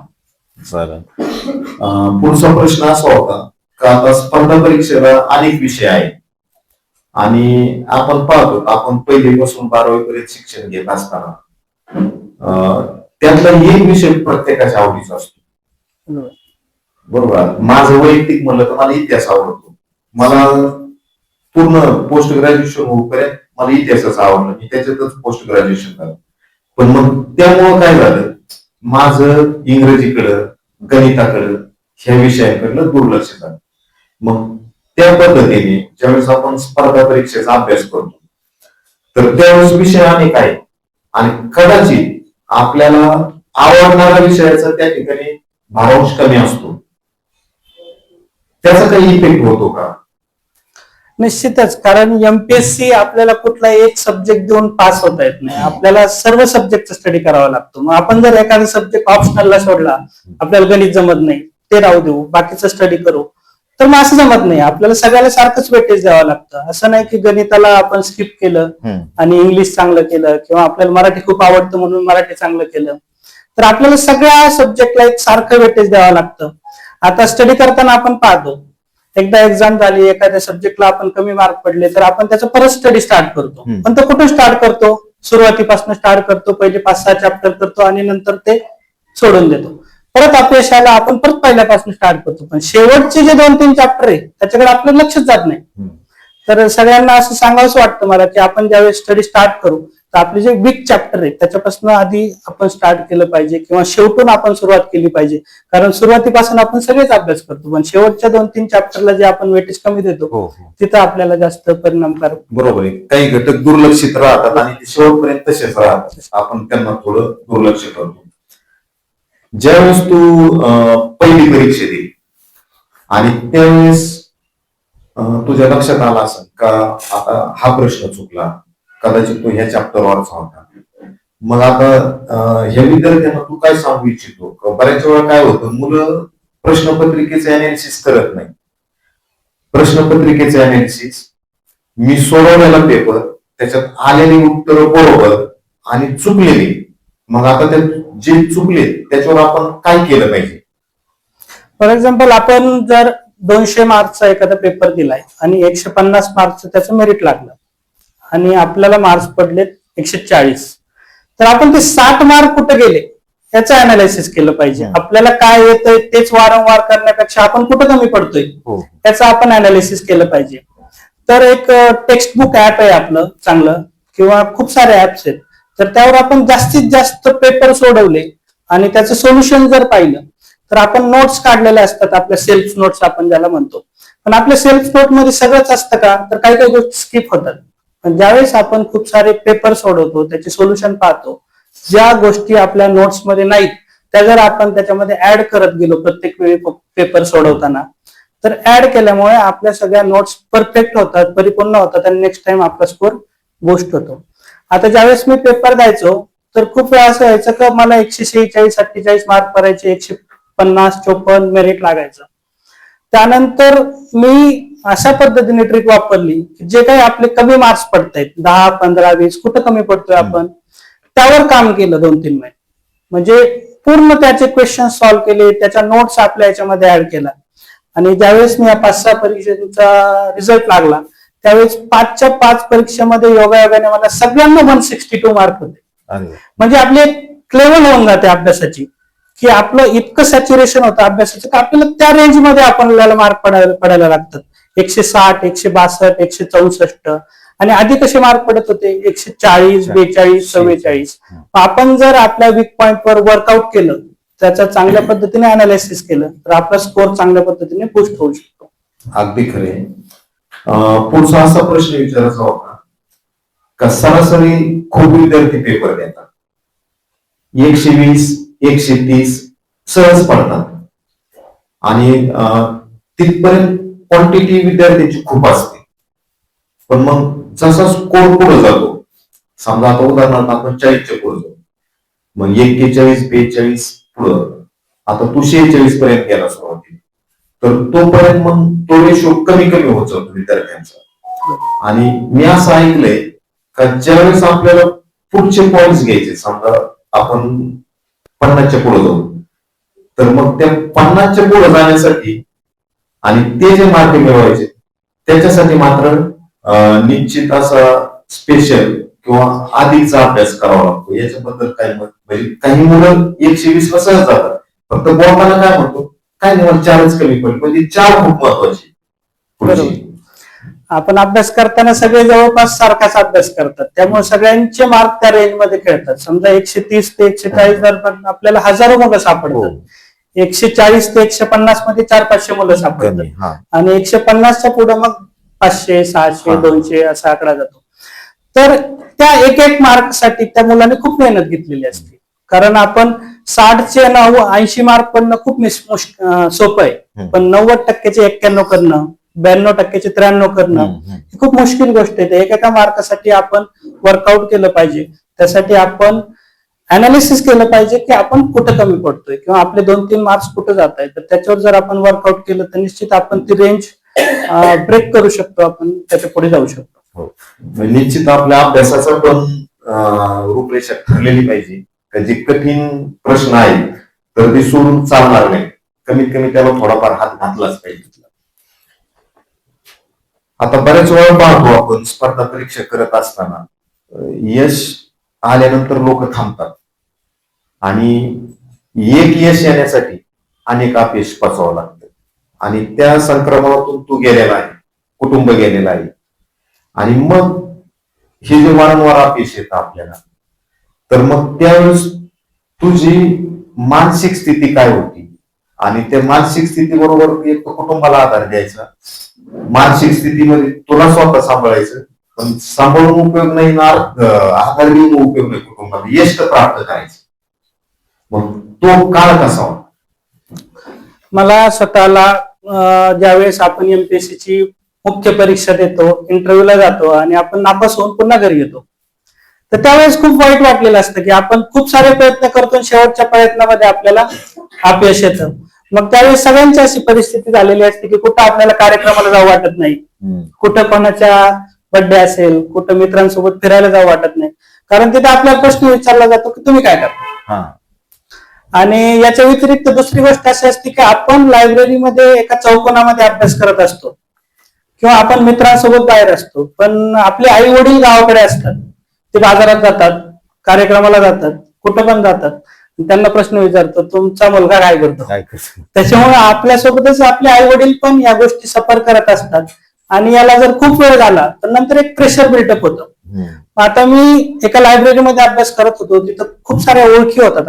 पुढचा प्रश्न असा होता का आता स्पर्धा परीक्षेला अनेक विषय आहेत आणि आपण पाहतो आपण पहिलीपासून 12वी पर्यंत शिक्षण घेत असताना त्यातला एक विषय प्रत्येकाच्या आवडीचा असतो. बरोबर. माझं वैयक्तिक म्हणलं तर मला इतिहास आवडतो. मला पूर्ण पोस्ट ग्रॅज्युएशन होईपर्यंत मला इतिहासच आवडलं, मी त्याच्यातच पोस्ट ग्रॅज्युएशन झालं. पण मग त्यामुळं काय झालं, माझं इंग्रजीकडं, गणिताकडं, ह्या विषयाकडलं दुर्लक्ष झालं. मग त्या पद्धतीने ज्यावेळेस आपण स्पर्धा परीक्षेचा अभ्यास करतो तर त्यावेळेस विषय अनेक आहेत आणि कदाचित आपल्याला आवडणारा विषयाचा त्या ठिकाणी भारांश कमी असतो. त्याचा काही इफेक्ट होतो का? निश्चितच. कारण एमपीएससी आपल्याला कुठला एक सब्जेक्ट देऊन पास होता येत नाही, आपल्याला सर्व सब्जेक्टचा स्टडी करावा लागतो. मग आपण जर एखादा सब्जेक्ट ऑप्शनलला सोडला, आपल्याला गणित जमत नाही ते राहू देऊ, बाकीचं स्टडी करू, तर मग असं जमत नाही, आपल्याला सगळ्याला सारखंच वेटेज द्यावं लागतं. असं नाही की गणिताला आपण स्किप केलं आणि इंग्लिश चांगलं केलं किंवा आपल्याला मराठी खूप आवडतं म्हणून मराठी चांगलं केलं. तर आपल्याला सगळ्या सब्जेक्टला एक सारखं वेटेज द्यावं लागतं. आता स्टडी करताना आपण पाहतो, एकदा एक्झाम झाली, एखाद्या सब्जेक्टला आपण कमी मार्क पडले तर आपण त्याचा परत स्टडी स्टार्ट करतो. पण तो कुठून स्टार्ट करतो? सुरुवातीपासून स्टार्ट करतो, पहिले 5-6 चॅप्टर करतो आणि नंतर ते सोडून देतो. परत अपयशाला आपण परत पहिल्यापासून स्टार्ट करतो. पण शेवटचे जे 2-3 चॅप्टर आहे त्याच्याकडे आपलं लक्षच जात नाही. तर सगळ्यांना असं सांगावंसं वाटतं मला की आपण ज्यावेळेस स्टडी स्टार्ट करू तर आपले जे वीक चॅप्टर आहे त्याच्यापासून आधी आपण स्टार्ट केलं पाहिजे किंवा शेवटून आपण सुरुवात केली पाहिजे. कारण सुरुवातीपासून आपण सगळेच अभ्यास करतो, पण शेवटच्या 2-3 चॅप्टरला जे आपण वेटेज कमी देतो तिथं आपल्याला जास्त परिणामकारक. बरोबर आहे. काही घटक दुर्लक्षित राहतात आणि ते शेवटपर्यंत तसेच राहतात, आपण त्यांना थोडं दुर्लक्ष करतो. ज्यावेळेस तू पहिली परीक्षा दिली आणि त्यावेळेस तुझ्या लक्षात आला असेल का आता हा प्रश्न चुकला, कदाचित तो ह्या चॅप्टरवरचा होता. मग आता ह्या विद्यार्थ्यांना तू काय सांगू इच्छितो? बऱ्याच वेळा काय होतं, मुलं प्रश्नपत्रिकेचे अनालिसिस करत नाही. प्रश्नपत्रिकेचे अनालिसिस, मी सोडवलेला पेपर, त्याच्यात आलेली उत्तर बरोबर आणि चुकलेली, मग आता ते जे चुकले त्याच्यावर आपण काय केलं पाहिजे? फॉर एक्झाम्पल, आपण जर 200 मार्क्सचा एखादा पेपर दिलाय आणि 150 मार्क्सचं त्याचं मेरिट लागलं आणि आपल्याला मार्क्स पडले 140, तर आपण ते 60 मार्क कुठे गेले याचं अनालिसिस केलं पाहिजे. आपल्याला काय येतंय तेच वारंवार करण्यापेक्षा आपण कुठं कमी पडतोय त्याचं आपण अनालिसिस केलं पाहिजे. तर एक टेक्स्ट बुक ऍप आहे आपलं चांगलं, किंवा खूप सारे ऍप्स आहेत, तर त्यावर आपण जास्तीत जास्त पेपर सोडवले आणि त्याचं सोल्युशन जर पाहिलं तर आपण नोट्स काढलेल्या असतात, आपल्या सेल्फ नोट्स आपण ज्याला म्हणतो. पण आपल्या सेल्फ नोट मध्ये सगळंच असतं का? तर काही काही गोष्टी स्किप होतात. पण ज्यावेळेस आपण खूप सारे पेपर सोडवतो, त्याचे सोल्युशन पाहतो, ज्या गोष्टी आपल्या नोट्स मध्ये नाहीत त्या जर आपण त्याच्यामध्ये ऍड करत गेलो प्रत्येक वेळी पेपर सोडवताना, तर ऍड केल्यामुळे आपल्या सगळ्या नोट्स परफेक्ट होतात, परिपूर्ण होतात आणि नेक्स्ट टाइम आपला स्कोर बूस्ट होतो. आता ज्यावेळेस मी पेपर द्यायचो तर खूप वेळा असं व्हायचं का मला 146-47 मार्क पडायचे, 150-54 मेरिट लागायचं. त्यानंतर मी अशा पद्धतीने ट्रिक वापरली की जे काही आपले कमी मार्क्स पडतायत, 10, 15, 20 कुठं कमी पडतोय आपण, त्यावर काम केलं 2-3 महिने. म्हणजे पूर्ण त्याचे क्वेश्चन सॉल्व्ह केले, त्याच्या नोट्स आपल्या याच्यामध्ये ऍड केला. आणि ज्यावेळेस मी या 5-6 परीक्षेचा रिझल्ट लागला त्यावेळेस 5च्या 5 परीक्षेमध्ये योगायोगाने मला सगळ्यांना 162 मार्क होते. म्हणजे आपली एक लेवल होऊन जाते अभ्यासाची, की आपलं इतकं सॅच्युरेशन होतं अभ्यासाचं की आपल्याला त्या रेंजमध्ये आपल्याला मार्क पडायला लागतात. 160, 162, 164 आणि आधी कसे मार्क पडत होते 140, 42, 44. आपण जर आपल्या वीक पॉइंटवर वर्कआउट केलं, त्याचं चांगल्या पद्धतीने अनालिसिस केलं तर आपला स्कोर चांगल्या पद्धतीने बूस्ट होऊ शकतो. अगदी खरे. पुढचा असा प्रश्न विचारायचा होता का सरासरी खूप विद्यार्थी पेपर देतात, 120, 130 सहज पडतात आणि तिथपर्यंत क्वांटिटी विद्यार्थ्यांची खूप असते. पण मग जसा स्कोर पुढे जातो, समजा आता उदाहरणार्थ आपण 40च्या पुढे जातो, मग 41, 42 पुढं, आता तू 46 पर्यंत गेला सुरुवातीला, तर तोपर्यंत मग तो रेशो कमी कमी होत जातो विद्यार्थ्यांचा. आणि मी असं ऐकलंय का ज्यावेळेस आपल्याला पुढचे पॉइंट्स घ्यायचे, समजा आपण 50च्या पुढे जाऊ, तर मग त्या 50च्या पुढे जाण्यासाठी आणि ते जे मार्क मिळवायचे त्याच्यासाठी मात्र निश्चित असा स्पेशल किंवा आधीचा अभ्यास करावा लागतो. याच्याबद्दल काय मत? म्हणजे काही मुलं 120 ला सहज जातात, फक्त बोलताना काय म्हणतो, काय नाही मला 4च कमी पडले, म्हणजे 4 खूप महत्वाची. आपण अभ्यास करताना सगळे जवळपास सारखाच अभ्यास करतात, त्यामुळे सगळ्यांचे मार्क त्या रेंजमध्ये खेळतात. समजा 130 ते 140 दरम्यान आपल्याला हजारो मुलं सापडतात, 140 ते 150 मध्ये 400-500 मुलं सापडतात आणि 150च्या पुढे मग 500, 600, 200 असा आकडा जातो. तर त्या एक मार्क साठी त्या मुलाने खूप मेहनत घेतलेली असते. कारण आपण 60चे 80 मार्क पडणं खूप सोपं आहे, पण 90%चे 91 करणं, 92%चे 93 करणं ही खूप मुश्किल गोष्ट आहे. एका मार्कासाठी आपण वर्कआउट केलं पाहिजे. त्यासाठी आपण अनालिसिस केलं पाहिजे की आपण कुठं कमी पडतोय किंवा आपले 2-3 मार्क्स कुठं जात आहेत. तर त्याच्यावर जर आपण वर्कआउट केलं तर निश्चित आपण ती रेंज ब्रेक करू शकतो, आपण त्याच्या पुढे जाऊ शकतो. हो, म्हणजे निश्चित आपल्या अभ्यासाचा पण रूपरेषा ठरलेली पाहिजे. का जे कठीण प्रश्न आहेत तर ते सोडून चालणार नाही, कमीत कमी त्याला थोडाफार हात घातलाच पाहिजे. आता बऱ्याच वेळा पाहतो आपण स्पर्धा परीक्षा करत असताना यश आल्यानंतर लोक थांबतात आणि एक यश येण्यासाठी अनेक अपयश पचावं लागतं आणि त्या संक्रमणातून तू गेलेला आहे, कुटुंब गेलेला आहे आणि मग हे जे वारंवार अपयश येतं आपल्याला, तर मग त्यावेळेस तुझी मानसिक स्थिती काय होती आणि त्या मानसिक स्थितीबरोबर एक कुटुंबाला आधार द्यायचा, मानसिक स्थितीमध्ये तुला स्वतः सांभाळायचं, पण सांभाळून उपयोग नाही ना आधार देऊन उपयोग नाही, कुटुंबाला यश तर प्राप्त करायचं. मग तो काळ कसा होता? मला स्वतःला ज्यावेळेस आपण MPSC ची मुख्य परीक्षा देतो, इंटरव्ह्यूला जातो आणि आपण नापास होऊन पुन्हा घरी येतो, तर त्यावेळेस खूप वाईट वाटलेलं असतं की आपण खूप सारे प्रयत्न करतो आणि शेवटच्या प्रयत्नामध्ये आपल्याला अपयश येतं. मग त्यावेळेस सगळ्यांची अशी परिस्थिती झालेली असते की कुठं आपल्याला कार्यक्रमाला जाऊ वाटत नाही, कुठं कोणाच्या बर्थडे असेल, कुठं मित्रांसोबत फिरायला जाऊ वाटत नाही, कारण तिथे आपल्याला प्रश्न विचारला जातो की तुम्ही काय करता. आणि याच्या व्यतिरिक्त दुसरी गोष्ट अशी असते की आपण लायब्ररीमध्ये एका चौकोनामध्ये अभ्यास करत असतो किंवा आपण मित्रांसोबत बाहेर असतो, पण आपले आई वडील गावाकडे असतात, ते बाजारात जातात, कार्यक्रमाला जातात, कुठं पण जातात, त्यांना प्रश्न विचारतो तुमचा मुलगा काय करतो. त्याच्यामुळे आपल्यासोबतच आपले आई वडील पण या गोष्टी सफर करत असतात आणि याला जर खूप वेळ झाला तर नंतर एक प्रेशर बिल्डअप होतं. आता मी एका लायब्ररीमध्ये अभ्यास करत होतो, तिथं खूप साऱ्या ओळखी होतात,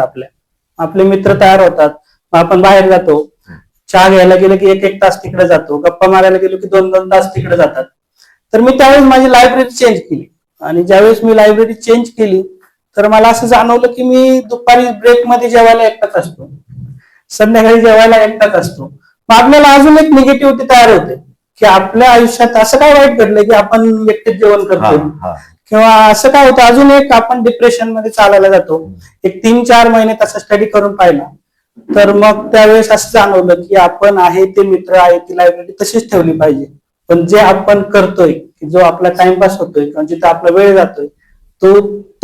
आपले मित्र तयार होतात, आपण बाहेर जातो, चहा घ्यायला गेलो की 1-1 तास तिकडे जातो, गप्पा मारायला गेलो की 2-2 तास तिकडे जातात. तर मी त्यावेळेस माझी लायब्ररी चेंज केली आणि ज्यावेळेस मी लायब्ररी चेंज केली तर मला असं जाणवलं की मी दुपारी ब्रेकमध्ये जेवायला एकटाच असतो, संध्याकाळी जेवायला एकटाच असतो. मग आपल्याला अजून एक निगेटिव्हिटी तयार होते की आपल्या आयुष्यात असं काय वाईट घडलंय की आपण एकटेच जेवण करतो, किंवा असं काय होतं अजून एक आपण डिप्रेशन मध्ये चालायला जातो. एक 3-4 महिने तसा स्टडी करून पाहिला तर मग त्यावेळेस असं जाणवलं की आपण आहे ते मित्र आहे ती लायब्ररी तशीच ठेवली पाहिजे, पण जे आपण करतोय की जो आपला टाइमपास होतोय किंवा जिथे आपला वेळ जातोय तो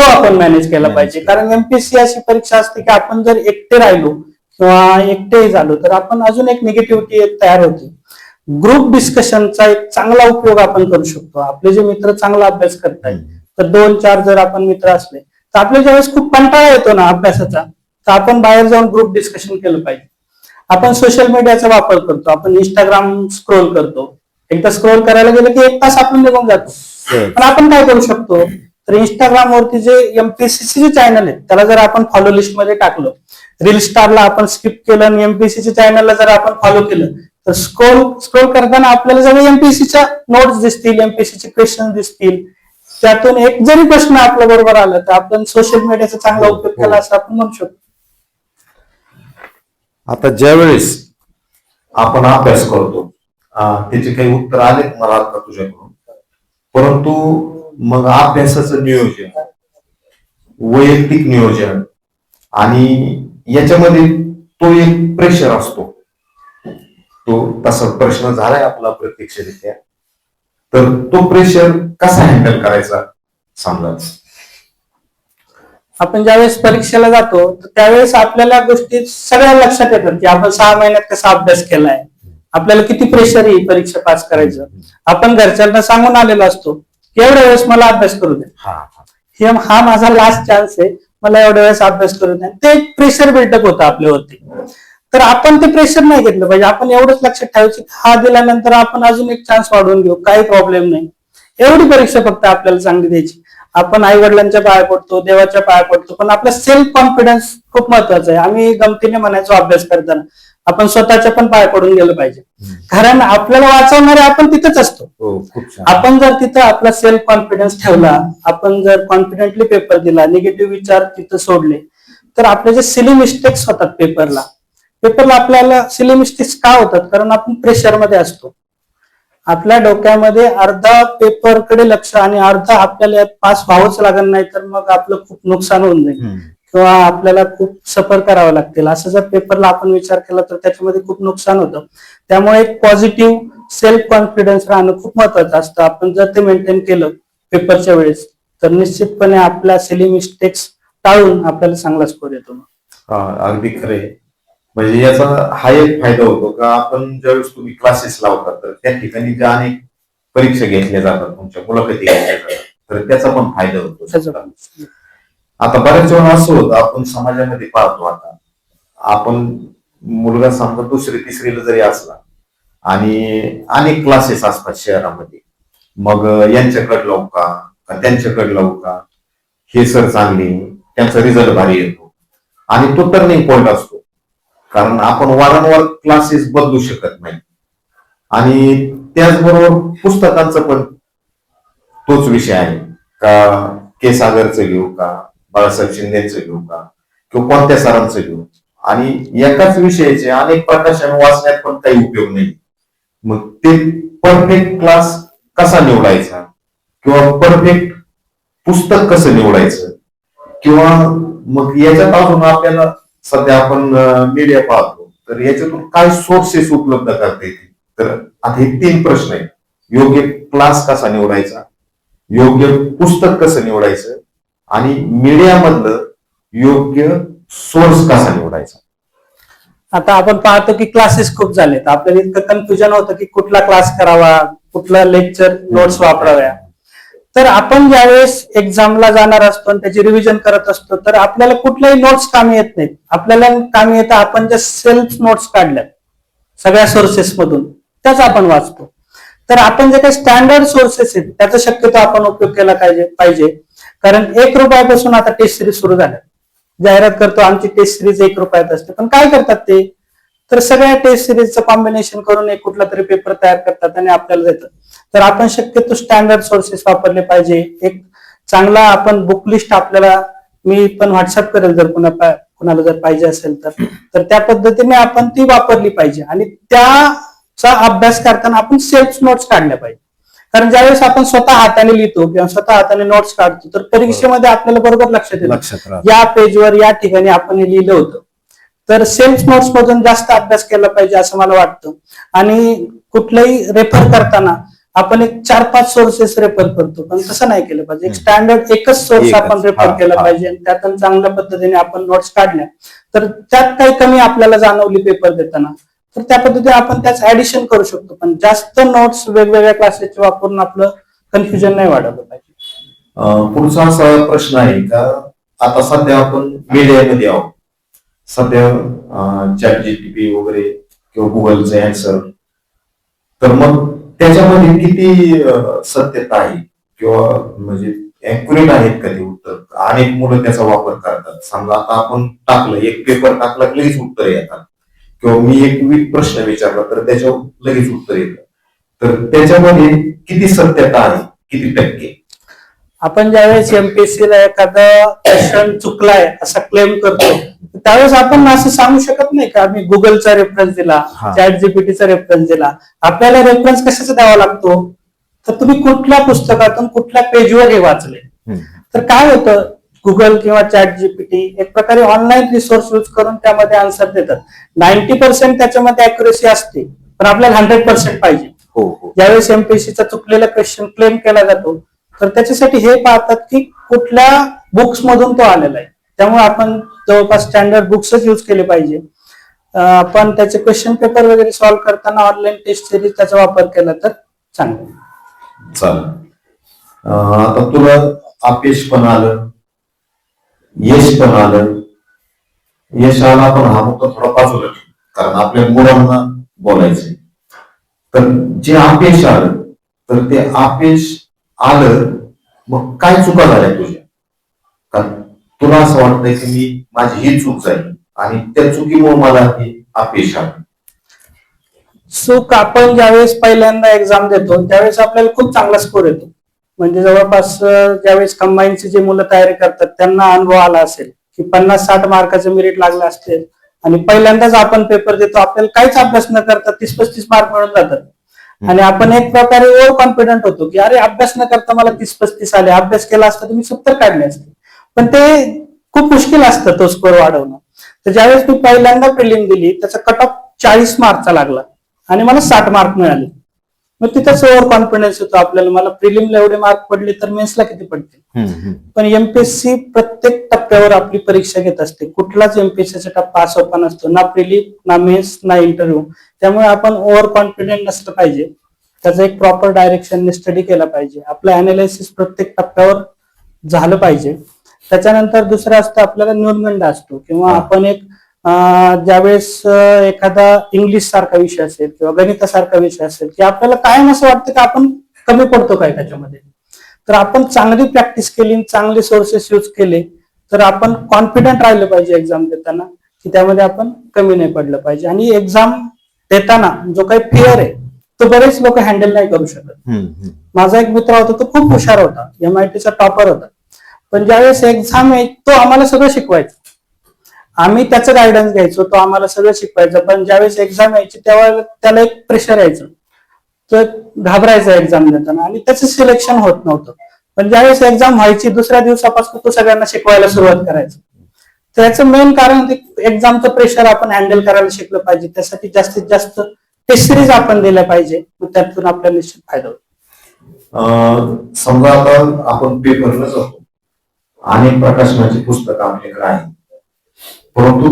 आपण मॅनेज केला पाहिजे. कारण MPSC अशी परीक्षा असते की आपण जर एकटे राहिलो किंवा एकटे झालो तर आपण अजून एक निगेटिव्हिटी तयार होते. ग्रुप डिस्कशनचा एक चांगला उपयोग आपण करू शकतो. आपले जे मित्र चांगला अभ्यास करतायत तर 2-4 जर आपण मित्र असले तर आपल्या ज्यावेळेस खूप कंटाळा येतो ना अभ्यासाचा, तर आपण बाहेर जाऊन ग्रुप डिस्कशन केलं पाहिजे. आपण सोशल मीडियाचा वापर करतो, आपण इंस्टाग्राम स्क्रोल करतो, एकदा स्क्रोल करायला गेलं की 1 तास आपण निघून जातो. पण आपण काय करू शकतो, तर इंस्टाग्राम वरती जे MPSC चे चॅनल आहेत त्याला जर आपण फॉलो लिस्ट मध्ये टाकलं, रील स्टारला आपण स्किप केलं आणि MPSC च्या चॅनलला जर आपण फॉलो केलं तर स्क्रोल करताना आपल्याला सगळे MPSCच्या नोट्स दिसतील, MPSC चे क्वेश्चन दिसतील. त्यातून एक जरी प्रश्न आपल्या बरोबर आला तर आपण सोशल मीडियाचा चांगला उपयोग केला असं आपण म्हणू शकतो. आता ज्या वेळेस आपण अभ्यास करतो त्याचे काही उत्तर आले मला आता तुझ्याकडून, परंतु मग अभ्यासाचं नियोजन, वैयक्तिक नियोजन आणि याच्यामध्ये तो एक प्रेशर असतो, तो तसा प्रश्न झालाय आपला प्रत्यक्षरित्या, तर तो प्रेशर कसा हँडल करायचा समजा. आपण ज्यावेळेस परीक्षेला जातो तर त्यावेळेस आपल्याला गोष्टी सगळ्या लक्षात येतात की आपण 6 महिन्यात कसा अभ्यास केलाय, आपल्याला किती प्रेशर येईल परीक्षा पास करायचं. आपण घरच्यांना सांगून आलेलो असतो की एवढ्या वेळेस मला अभ्यास करू दे, हा माझा लास्ट चान्स आहे, मला एवढ्या वेळेस अभ्यास करू दे. ते प्रेशर बिल्डअप होतं आपल्यावरती. तर आपण ते प्रेशर नाही घेतलं पाहिजे. आपण एवढंच लक्षात ठेवायचं हा दिल्यानंतर आपण अजून एक चान्स वाढवून घेऊ, काही प्रॉब्लेम नाही. एवढी परीक्षा फक्त आपल्याला चांगली द्यायची. आपण आई वडिलांच्या पाया पडतो, देवाच्या पाया पडतो, पण आपला सेल्फ कॉन्फिडन्स खूप महत्वाचा आहे. आम्ही गमतीने म्हणायचो अभ्यास करताना आपण स्वतःच्या पण पाया पडून गेलं पाहिजे, कारण आपल्याला वाचवणारे आपण तिथंच असतो. आपण जर तिथं आपला सेल्फ कॉन्फिडन्स ठेवला, आपण जर कॉन्फिडेंटली पेपर दिला, निगेटिव्ह विचार तिथं सोडले, तर आपले जे सिली मिस्टेक्स होतात पेपरला आपल्याला सिली मिस्टेक्स का होतात, कारण आपण प्रेशरमध्ये असतो. आपल्या डोक्यामध्ये अर्धा पेपरकडे लक्ष आणि अर्धा आपल्याला पास व्हावंच लागत नाही तर मग आपलं खूप नुकसान होऊन जाईल. किंवा आपल्याला खूप सफर करावं लागतील असं जर पेपरला आपण विचार केला तर त्याच्यामध्ये खूप नुकसान होतं. त्यामुळे एक पॉझिटिव्ह सेल्फ कॉन्फिडन्स राहणं खूप महत्वाचं असतं. आपण जर ते मेंटेन केलं पेपरच्या वेळेस तर निश्चितपणे आपल्या सिली मिस्टेक्स टाळून आपल्याला चांगला स्कोर येतो. अगदी खरे. म्हणजे याचा हा एक फायदा होतो का आपण ज्यावेळेस तुम्ही क्लासेस लावतात तर त्या ठिकाणी ज्या अनेक परीक्षा घेतल्या जातात, तुमच्या मुलाखती घेतल्या जातात, तर त्याचा पण फायदा होतो. त्याचं- आता बऱ्याच वेळा असं होतं, आपण समाजामध्ये पाहतो, आता आपण मुलगा समजा दुसरी तिसरीला जरी असला आणि अनेक क्लासेस असतात शहरामध्ये, मग यांच्याकडे लावू का त्यांच्याकडे लावू का, हे सर चांगले, त्यांचा रिझल्ट भारी येतो, आणि तो टर्निंग पॉइंट असतो. कारण आपण वारंवार क्लासेस बदलू शकत नाही. आणि त्याचबरोबर पुस्तकांचा पण तोच विषय आहे का, के सागरचं घेऊ का, बाळासाहेब शिंदेचं घेऊ का, किंवा कोणत्या सरांचं घेऊ, आणि एकाच विषयाचे अनेक प्रकाशन वाचण्यात पण काही उपयोग नाही. मग ते परफेक्ट क्लास कसा निवडायचा, किंवा परफेक्ट पुस्तक कसं निवडायचं, किंवा मग याच्यात अजून आपल्याला सध्या आपण मीडिया पाहतो, तर याच्यातून काय सोर्सेस उपलब्ध करता येतील. तर आता हे 3 प्रश्न आहेत. योग्य क्लास कसा निवडायचा, योग्य पुस्तक कसं निवडायचं, आणि मीडियामधलं योग्य सोर्स कसा निवडायचा. आता आपण पाहतो की क्लासेस खूप झालेत, आपल्याला इतकं कन्फ्युजन होतं की कुठला क्लास करावा, कुठला लेक्चर नोट्स वापराव्या. तर आपण ज्यावेळेस एक्झामला जाणार असतो आणि त्याची रिव्हिजन करत असतो तर आपल्याला कुठल्याही नोट्स कामी येत नाहीत. आपल्याला कामी येतं आपण ज्या सेल्फ नोट्स काढल्यात सगळ्या सोर्सेस मधून त्याच आपण वाचतो. तर आपण जे काही स्टँडर्ड सोर्सेस आहेत त्याचा शक्यतो आपण उपयोग केला पाहिजे. कारण 1 रुपयापासून आता टेस्ट सिरीज सुरू झाल्या, जाहिरात करतो आमची टेस्ट सिरीज 1 रुपयात असते, पण काय करतात ते, तर सगळ्या टेस्ट सिरीजचं कॉम्बिनेशन करून एक कुठला तरी पेपर तयार करतात आणि आपल्याला देतात. तर आपण शक्यतो स्टँडर्ड सोर्सेस वापरले पाहिजे. एक चांगला आपण बुक लिस्ट आपल्याला मी पण व्हॉट्सअप करेल जर कुणाला जर पाहिजे असेल तर त्या पद्धतीने आपण ती वापरली पाहिजे. आणि त्याचा अभ्यास करताना आपण सेल्फ नोट्स काढल्या पाहिजे. कारण ज्यावेळेस आपण स्वतः हाताने लिहितो किंवा स्वतः हाताने नोट्स काढतो तर परीक्षेमध्ये आपल्याला बरोबर लक्षात येतं या पेजवर या ठिकाणी आपण हे लिहिलं होतं. तर सेल्फ नोट्स मधून जास्त अभ्यास केला पाहिजे असं मला वाटतं. आणि कुठलंही रेफर करताना आपण एक 4-5 सोर्सेस रेफर करतो, पण तसं नाही केलं पाहिजे. एक स्टँडर्ड एकच सोर्स आपण रेफर केला पाहिजे आणि त्यातून चांगल्या पद्धतीने आपण नोट्स काढल्या तर त्यात काही कमी आपल्याला जाणवली पेपर देताना तर त्या पद्धतीने आपण त्याच ऍडिशन करू शकतो. पण जास्त नोट्स वेगवेगळ्या क्लासेसचे वापरून आपलं कन्फ्युजन नाही वाढवलं पाहिजे. पुढचा असा प्रश्न आहे का, आता सध्या आपण मीडियामध्ये आहोत, सध्या चॅट जीपीटी वगैरे किंवा गुगलचे आन्सर, तर मग त्याच्यामध्ये किती सत्यता आहे, किंवा म्हणजे ऍक्युरेट आहेत का ते उत्तर. अनेक मुलं त्याचा वापर करतात. समजा आता आपण टाकलं, एक पेपर टाकला की लगेच उत्तर येतात, किंवा मी एक प्रश्न विचारला तर त्याच्यावर लगेच उत्तर येतं. तर त्याच्यामध्ये किती सत्यता आहे, किती टक्के. आपण ज्यावेळेस एमपीएससी ला एखादा क्वेश्चन चुकलाय असा क्लेम करतो त्यावेळेस आपण असं सांगू शकत नाही का मी गुगलचा रेफरन्स दिला, चॅट जीपीटीचा रेफरन्स दिला. आपल्याला रेफरन्स कशाचा द्यावा लागतो, तर तुम्ही कुठल्या पुस्तकातून कुठल्या पेजवर हे वाचले. तर काय होतं, गुगल किंवा चॅट जीपीटी एक प्रकारे ऑनलाईन रिसोर्स यूज करून त्यामध्ये आन्सर देतात. 90% त्याच्यामध्ये अॅक्युरेसी असते, पण आपल्याला 100% पाहिजे. ज्यावेळेस एमपीएससीचा चुकलेला क्वेश्चन क्लेम केला जातो तर त्याच्यासाठी हे पाहतात की कुठल्या बुक्स मधून तो आलेला आहे. त्यामुळे आपण जवळपास स्टँडर्ड बुक्सच यूज केले पाहिजे. आपण त्याचे क्वेश्चन पेपर वगैरे सॉल्व्ह करताना ऑनलाईन टेस्ट सिरीज त्याचा वापर केला तर चांगलं चालेल. आता तुला अपयश पण आलं, यश पण आलं. यश आला पण हा मुद्दा थोडा बाजूला, कारण आपल्या मुलांना बोलायचंय. तर जे अपयश आलं, तर ते अपयश आलं, मग काय चुका झाल्या तुझ्या, कारण तुला असं वाटतंय की माझी ही चूक झाली आणि त्या चुकीमुळे मला हे अपयश आलं. चूक आपण ज्यावेळेस पहिल्यांदा एक्झाम देतो त्यावेळेस आपल्याला खूप चांगला स्कोर येतो. म्हणजे जवळपास ज्यावेळेस कंबाईनची जी मुलं तयारी करतात त्यांना अनुभव आला असेल की 50-60 मार्काचं मेरिट लागलं असेल आणि पहिल्यांदाच आपण पेपर देतो, आपल्याला काहीच अभ्यास न करता 30-35 मार्क मिळून जातात. आणि आपण एक प्रकारे ओव्हर कॉन्फिडंट होतो की अरे अभ्यास न करता मला 30-35 आले, अभ्यास केला असता तर मी 70 काढले असते. पण ते खूप मुश्किल असतं तो स्कोर वाढवणं. तर ज्यावेळेस मी पहिल्यांदा प्रिलिम दिली त्याचा कट ऑफ 40 मार्कचा लागला आणि मला 60 मार्क मिळाले. मग तिथंच ओव्हर कॉन्फिडन्स होतो आपल्याला, मला प्रिलिमला एवढे मार्क पडले तर मेन्सला किती पडतील. पण एमपीएससी प्रत्येक टप्प्यावर आपली परीक्षा घेत असते. कुठलाच एमपीएससीचा टप्पा सोपा नसतो, ना प्रिलिम ना मेन्स ना इंटरव्ह्यू. त्यामुळे आपण ओव्हर कॉन्फिडंट नसलं पाहिजे. त्याचा एक प्रॉपर डायरेक्शनने स्टडी केला पाहिजे. आपलं अनालिसिस प्रत्येक टप्प्यावर झालं पाहिजे. त्याच्यानंतर दुसरं असतं आपल्याला न्यूनगंड असतो, किंवा आपण एक ज्यावेळेस एखादा इंग्लिश सारखा विषय असेल किंवा गणितासारखा विषय असेल की आपल्याला कायम असं वाटतं की आपण कमी पडतो काय त्याच्यामध्ये, तर आपण चांगली प्रॅक्टिस केली, चांगले सोर्सेस यूज केले तर आपण कॉन्फिडंट राहिलं पाहिजे एक्झाम देताना, की त्यामध्ये आपण कमी नाही पडलं पाहिजे. आणि एक्झाम देताना जो काही फिअर आहे तो बरेच लोक हँडल नाही करू शकत. माझा एक मित्र होता, तो खूप हुशार होता, MITचा टॉपर होता, पण ज्यावेळेस एक्झाम आहे तो आम्हाला सगळं शिकवायचा, आम्ही त्याचं गायडन्स घ्यायचो, तो आम्हाला सगळं शिकवायचं. पण ज्यावेळेस एक्झाम यायची त्यावेळेला त्याला एक प्रेशर यायचं, तो घाबरायचा एक्झाम देताना आणि त्याचं सिलेक्शन होत नव्हतं. पण ज्यावेळेस एक्झाम व्हायची दुसऱ्या दिवसापासून तो सगळ्यांना शिकवायला सुरुवात करायचा. त्याचं मेन कारण एक्झामचं प्रेशर आपण हँडल करायला शिकलं पाहिजे. त्यासाठी जास्तीत जास्त टेस्ट सिरीज आपण दिल्या पाहिजे, त्यातून आपल्याला निश्चित फायदा होतो. समजा आता आपण पेपरला जातो, अनेक प्रकाशनाची पुस्तकं आपल्याकडे आहेत, परंतु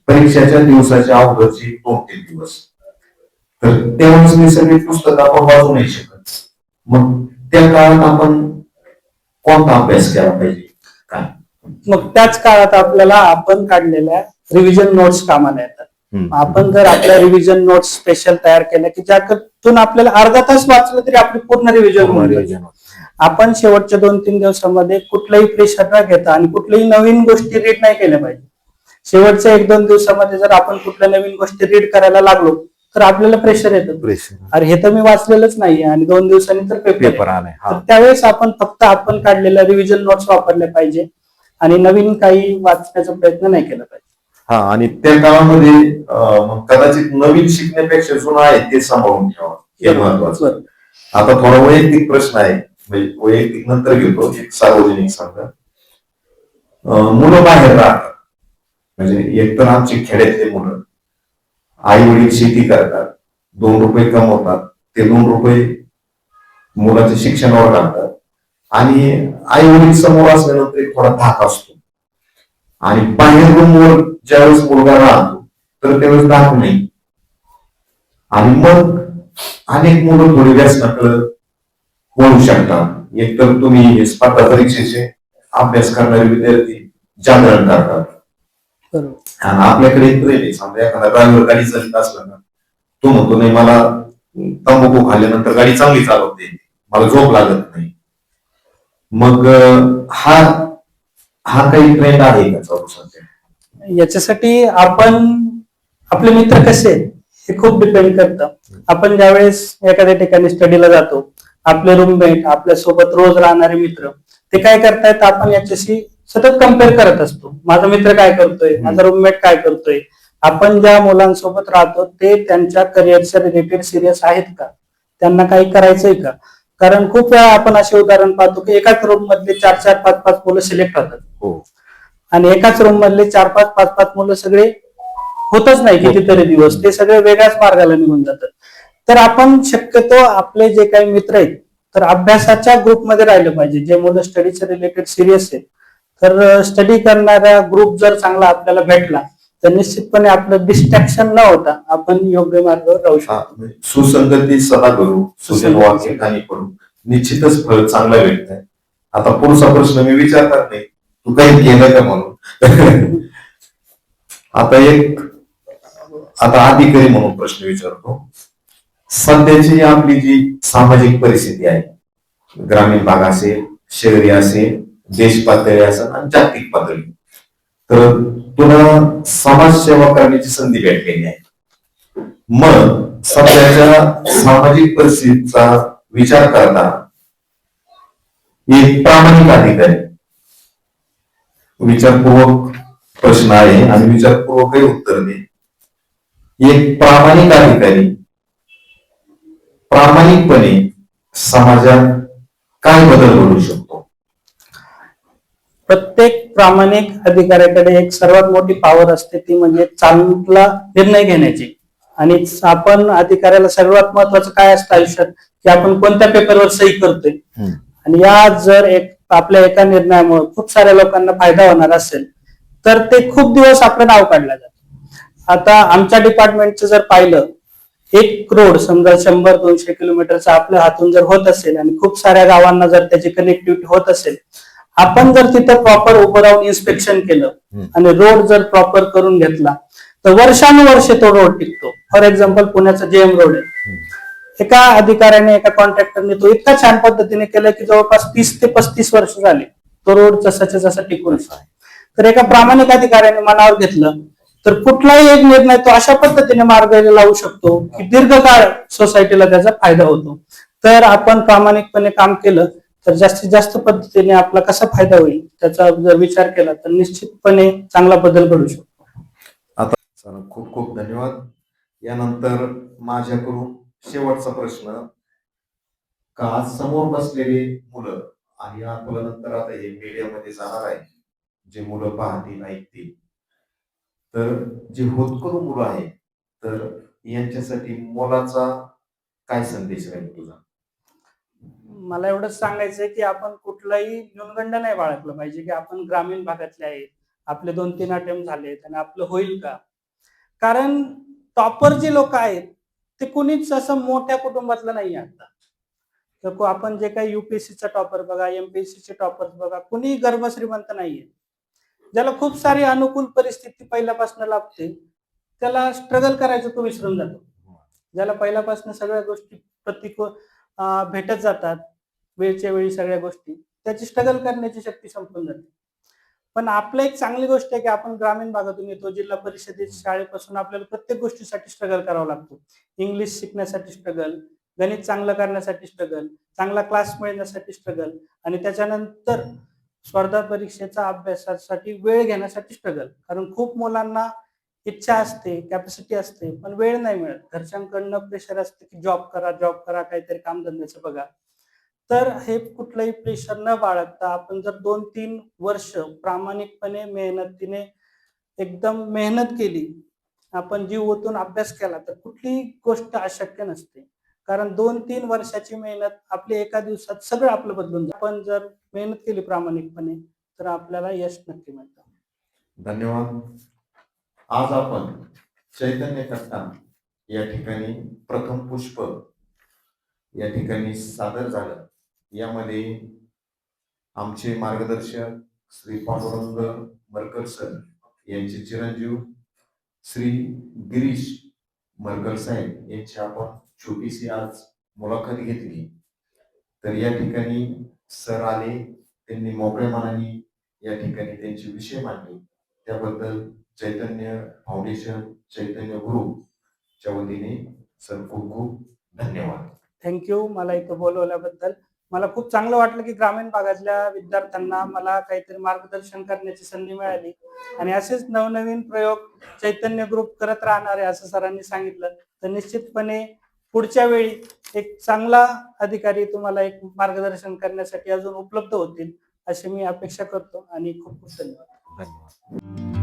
परीक्षेच्या दिवसाच्या अगोदरची 2-3 दिवस, तर तेव्हाच मी सगळी पुस्तकं आपण वाचू नाही शकत. मग त्या काळात आपण कोणता अभ्यास केला पाहिजे काय? मग त्याच काळात आपल्याला आपण काढलेल्या रिव्हिजन नोट्स कामाला येतात. आपण जर आपल्या रिव्हिजन नोट्स स्पेशल तयार केल्या की ज्यातून आपल्याला अर्धा तास वाचलं तरी आपली पूर्ण रिव्हिजन होऊन, आपण शेवटच्या 2-3 दिवसामध्ये कुठलाही प्रेशर न घेता आणि कुठल्याही नवीन गोष्टी रीड नाही केल्या पाहिजे. शेवटच्या 1-2 दिवसामध्ये जर आपण कुठल्या नवीन गोष्टी रीड करायला लागलो तर आपल्याला प्रेशर येतं, अरे हे तर मी वाचलेलंच नाहीये आणि 2 दिवसांनी तर पेपर आलाय. त्यावेळेस आपण फक्त आपण काढलेल्या रिव्हिजन नोट्स वापरल्या पाहिजे आणि नवीन काही वाचण्याचा प्रयत्न नाही केला पाहिजे. आणि त्या काळामध्ये कदाचित नवीन शिकण्यापेक्षा जुनं आहे ते सांभाळून ठेवा, हे महत्वाचं. आता थोडा वैयक्तिक प्रश्न आहे, म्हणजे वैयक्तिक नंतर घेतो, एक सार्वजनिक सांगा. मुलं बाहेर राहतात, म्हणजे एकतर आमची खेड्यातले मुलं, आई वडील शेती करतात, 2 रुपये कमवतात, ते 2 रुपये मुलाच्या शिक्षणावर घालतात आणि आई वडील समोर असल्यानंतर एक थोडा धाक असतो. आणि बाहेर रूमवर ज्यावेळेस मुलगा राहतो तर त्यावेळेस धाक नाही, आणि मग अनेक मुलं थोडी व्यसनाकडे वळू शकतात. एकतर तुम्ही स्पर्धा परीक्षेचे अभ्यास करणारे विद्यार्थी जागरण करतात, आणि आपल्याकडे एक ट्रेन आहे, समजा एखादा ड्रायव्हर गाडी चालत असला ना, तो म्हणतो नाही मला तंबाखू खाल्ल्यानंतर गाडी चांगली चालवते, मला झोप लागत नाही. मग हा काही ट्रेंड आहे का चालू सध्या? याच्यासाठी आपण आपले मित्र कसे आहेत हे खूप डिपेंड करतं. आपण ज्यावेळेस एखाद्या ठिकाणी स्टडीला जातो, आपले रूममेट, आपल्या सोबत रोज राहणारे मित्र ते काय करतायत आपण याच्याशी सतत कम्पेअर करत असतो. माझा मित्र काय करतोय, माझा रूममेट काय करतोय. आपण ज्या मुलांसोबत राहतो ते त्यांच्या करिअरच्या रिलेटेड सिरियस आहेत का, त्यांना काही करायचंय का. कारण खूप वेळा आपण असे उदाहरण पाहतो की एकाच रूम मधले 4-4, 5-5 मुलं सिलेक्ट होतात आणि एकाच रूम मधले 4-5, 5-5 मुलं सगळे होतच नाही कितीतरी दिवस, ते सगळे वेगळ्याच मार्गाला निघून जातात. तर आपण शक्यतो आपले जे काही मित्र आहेत तर अभ्यासाच्या ग्रुपमध्ये राहिलं पाहिजे. जे मुलं स्टडीच्या रिलेटेड सिरियस आहेत तर स्टडी करणारा ग्रुप जर चांगला आपल्याला भेटला तर निश्चितपणे आपलं डिस्ट्रॅक्शन न होता आपण योग्य मार्गावर राहू शकतो. सुसंगती सदा करू, सुजन वाक्य काही करू, निश्चितच फळ चांगला भेटत आहे. आता पुढचा प्रश्न मी विचारणार नाही, तू काही केलं का म्हणून. आता अधिकारी म्हणून प्रश्न विचारतो. सध्याची आपली जी सामाजिक परिस्थिती आहे, ग्रामीण भाग असेल, शहरी असेल, देश पातळी असेल आणि जागतिक पातळी, तर तुला समाजसेवा करण्याची संधी भेटलेली आहे. मग सध्याच्या सामाजिक परिस्थितीचा विचार करता एक प्रामाणिक अधिकारी, विचारपूर्वक प्रश्न आहे आणि विचारपूर्वकही उत्तर दे. एक प्रामाणिक अधिकारी प्रामाणिकपणे समाजात काय बदल घडवू शकतो? प्रत्येक प्रामाणिक अधिकाऱ्याकडे एक सर्वात मोठी पॉवर असते, ती म्हणजे चांगला निर्णय घेण्याची. आणि आपण अधिकाऱ्याला सर्वात महत्वाचं काय असतं आयुष्यात, की आपण कोणत्या पेपरवर सही करतोय. आणि या जर आपल्या एका निर्णयामुळे खूप साऱ्या लोकांना फायदा होणार असेल तर ते खूप दिवस आपलं नाव काढलं जातं. आता आमच्या डिपार्टमेंटचं जर पाहिलं, एक रोड समजा 100-200 किलोमीटरचा आपल्या हातून जर होत असेल आणि खूप साऱ्या गावांना जर त्याची कनेक्टिव्हिटी होत असेल, आपण जर तिथं प्रॉपर उभं राहून इन्स्पेक्शन केलं आणि रोड जर प्रॉपर करून घेतला तर वर्षानुवर्षे तो रोड टिकतो. फॉर एक्झाम्पल पुण्याचा जेएम रोड आहे, एका अधिकाऱ्याने एका कॉन्ट्रॅक्टरने तो इतका छान पद्धतीने केला की जवळपास 30 ते 35 वर्ष झाले तो रोड जसाच्या जसा टिकून आहे. तर एका प्रामाणिक अधिकाऱ्याने मनावर घेतलं तर कुठलाही एक निर्णय तो अशा पद्धतीने मार्गाला लावू शकतो की दीर्घकाळ सोसायटीला त्याचा फायदा होतो. तर आपण प्रामाणिकपणे काम केलं तर जास्तीत जास्त पद्धतीने आपला कसा फायदा होईल त्याचा जर विचार केला तर निश्चितपणे चांगला बदल घडू शकतो. चला, खूप खूप धन्यवाद. यानंतर माझ्याकडून शेवटचा प्रश्न, का आज समोर बसलेले मुलं आणि आंदोलनानंतर आता हे मीडियामध्ये जाणार आहे, जे मुलं पाहतील ऐकतील, तर जे होतकरू मुलं आहेत तर यांच्यासाठी मोलाचा काय संदेश राहील तुझा? मला एवढंच सांगायचंय की आपण कुठलाही न्यूनगंड नाही बाळगलं पाहिजे की आपण ग्रामीण भागातले आहे, आपले 2-3 अटेम्प्ट झालेत आणि आपलं होईल का. कारण टॉपर जे लोक आहेत ते कुणीच असं मोठ्या कुटुंबातलं नाही आता. तर आपण जे काही युपीएससीचा टॉपर बघा, एमपीएससीचे टॉपर बघा, कुणी गर्भश्रीमंत नाहीये. ज्याला खूप सारी अनुकूल परिस्थिती पहिल्यापासून लाभते त्याला स्ट्रगल करायचं तो विसरून जातो. ज्याला पहिल्यापासून सगळ्या गोष्टी भेटत जातात वेळच्या वेळी सगळ्या गोष्टी, त्याची स्ट्रगल करण्याची शक्ती संपून जाते. पण आपलं एक चांगली गोष्ट आहे की आपण ग्रामीण भागातून येतो, जिल्हा परिषदेच्या शाळेपासून आपल्याला प्रत्येक गोष्टीसाठी स्ट्रगल करावा लागतो. इंग्लिश शिकण्यासाठी स्ट्रगल, गणित चांगलं करण्यासाठी स्ट्रगल, चांगला क्लास मिळण्यासाठी स्ट्रगल आणि त्याच्यानंतर स्पर्धा परीक्षेचा अभ्यासासाठी वेळ घेण्यासाठी स्ट्रगल. कारण खूप मुलांना इच्छा असते, कॅपॅसिटी असते, पण वेळ नाही मिळत. घरच्यांकडनं प्रेशर असते की जॉब करा, काहीतरी कामधंद्याचं बघा. तर हे कुठलंही प्रेशर न बाळगता आपण जर 2-3 वर्ष प्रामाणिकपणे मेहनतीने एकदम मेहनत केली, आपण जीव ओतून अभ्यास केला तर कुठलीही गोष्ट अशक्य नसते. कारण 2-3 वर्षाची मेहनत आपली एका दिवसात सगळं आपलं बदलून जातं. आपण जर मेहनत केली प्रामाणिकपणे तर आपल्याला यश नक्की मिळतं. धन्यवाद. आज आपण चैतन्य कट्टा या ठिकाणी प्रथम पुष्प या ठिकाणी सादर झालं. यामध्ये आमचे मार्गदर्शक श्री पांडुरंग मरकर सर यांचे चिरंजीव श्री गिरीश मरकर साहेब यांची आपण छोटीशी आज मुलाखत घेतली. तर या ठिकाणी सर आले, त्यांनी मोकळ्या मनाने या ठिकाणी त्यांचे विषय मांडले. त्याबद्दल चैतन्य फाउंडेशन, चैतन्य ग्रुपच्या वतीने सर खूप खूप धन्यवाद. थँक्यू मला इथं बोलवल्याबद्दल. मला खूप चांगलं वाटलं की ग्रामीण भागातल्या विद्यार्थ्यांना मला काहीतरी मार्गदर्शन करण्याची संधी मिळाली आणि असेच नवनवीन प्रयोग चैतन्य ग्रुप करत राहणार आहे असं सरांनी सांगितलं. तर निश्चितपणे पुढच्या वेळी एक चांगला अधिकारी तुम्हाला एक मार्गदर्शन करण्यासाठी अजून उपलब्ध होतील अशी मी अपेक्षा करतो आणि खूप खूप धन्यवाद. धन्यवाद.